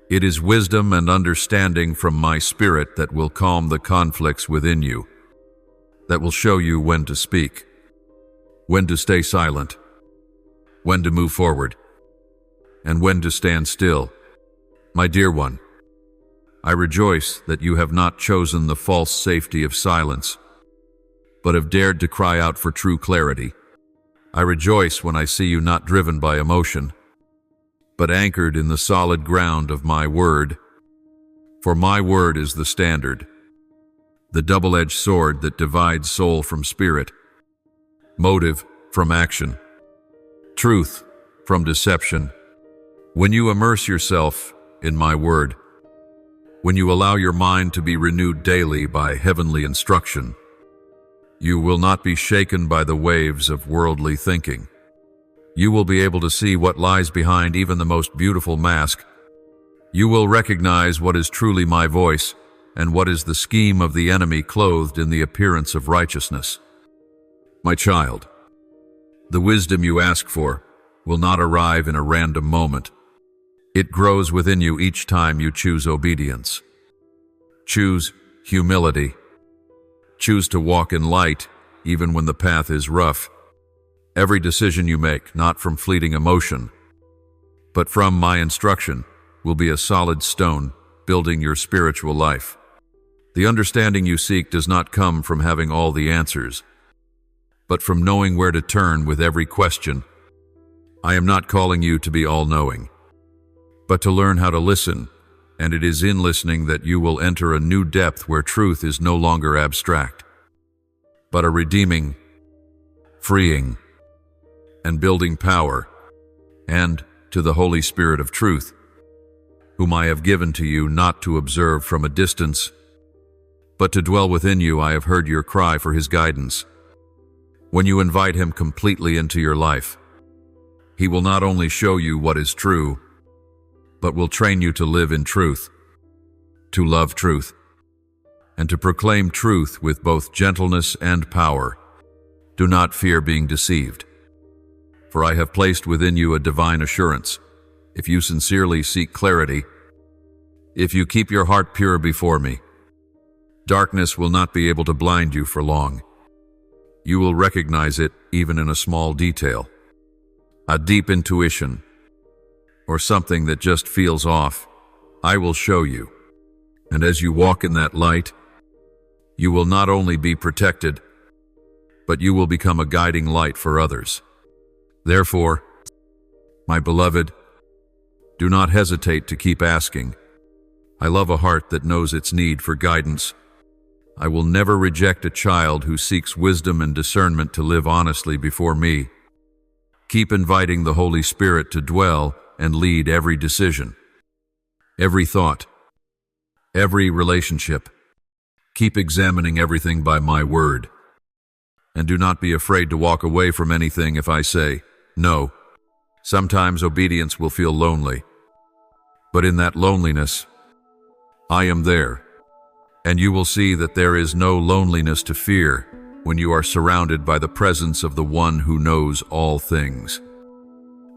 It is wisdom and understanding from my Spirit that will calm the conflicts within you, that will show you when to speak, when to stay silent, when to move forward, and when to stand still. My dear one, I rejoice that you have not chosen the false safety of silence, but have dared to cry out for true clarity. I rejoice when I see you not driven by emotion, but anchored in the solid ground of my word. For my word is the standard, the double-edged sword that divides soul from spirit, motive from action, truth from deception. When you immerse yourself in my word, when you allow your mind to be renewed daily by heavenly instruction, you will not be shaken by the waves of worldly thinking. You will be able to see what lies behind even the most beautiful mask. You will recognize what is truly my voice and what is the scheme of the enemy clothed in the appearance of righteousness. My child, the wisdom you ask for will not arrive in a random moment. It grows within you each time you choose obedience. Choose humility. Choose to walk in light even when the path is rough. Every decision you make, not from fleeting emotion, but from my instruction, will be a solid stone building your spiritual life. The understanding you seek does not come from having all the answers, but from knowing where to turn with every question. I am not calling you to be all-knowing, but to learn how to listen, and it is in listening that you will enter a new depth where truth is no longer abstract, but a redeeming, freeing, and building power. And to the Holy Spirit of truth, whom I have given to you not to observe from a distance, but to dwell within you, I have heard your cry for his guidance. When you invite him completely into your life, he will not only show you what is true, but will train you to live in truth, to love truth, and to proclaim truth with both gentleness and power. Do not fear being deceived, for I have placed within you a divine assurance. If you sincerely seek clarity, if you keep your heart pure before me, darkness will not be able to blind you for long. You will recognize it even in a small detail, a deep intuition, or something that just feels off. I will show you. And as you walk in that light, you will not only be protected, but you will become a guiding light for others. Therefore, my beloved, do not hesitate to keep asking. I love a heart that knows its need for guidance. I will never reject a child who seeks wisdom and discernment to live honestly before me. Keep inviting the Holy Spirit to dwell and lead every decision, every thought, every relationship, Keep examining everything by my word. And do not be afraid to walk away from anything if I say, no. Sometimes obedience will feel lonely. But in that loneliness, I am there. And you will see that there is no loneliness to fear when you are surrounded by the presence of the one who knows all things,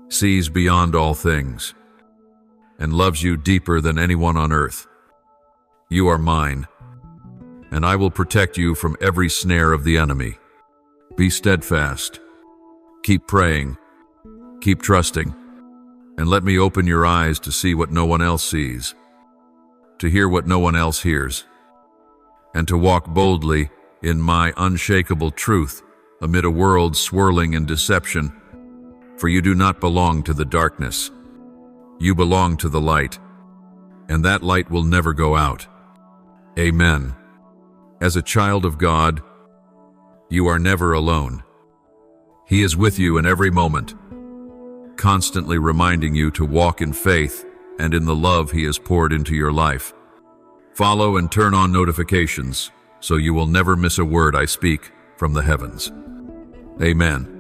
sees beyond all things, and loves you deeper than anyone on earth. You are mine, and I will protect you from every snare of the enemy. Be steadfast. Keep praying. Keep trusting. And let me open your eyes to see what no one else sees, to hear what no one else hears, and to walk boldly in my unshakable truth amid a world swirling in deception. For you do not belong to the darkness. You belong to the light, and that light will never go out. Amen. As a child of God, you are never alone. He is with you in every moment, constantly reminding you to walk in faith and in the love He has poured into your life. Follow and turn on notifications so you will never miss a word I speak from the heavens. Amen.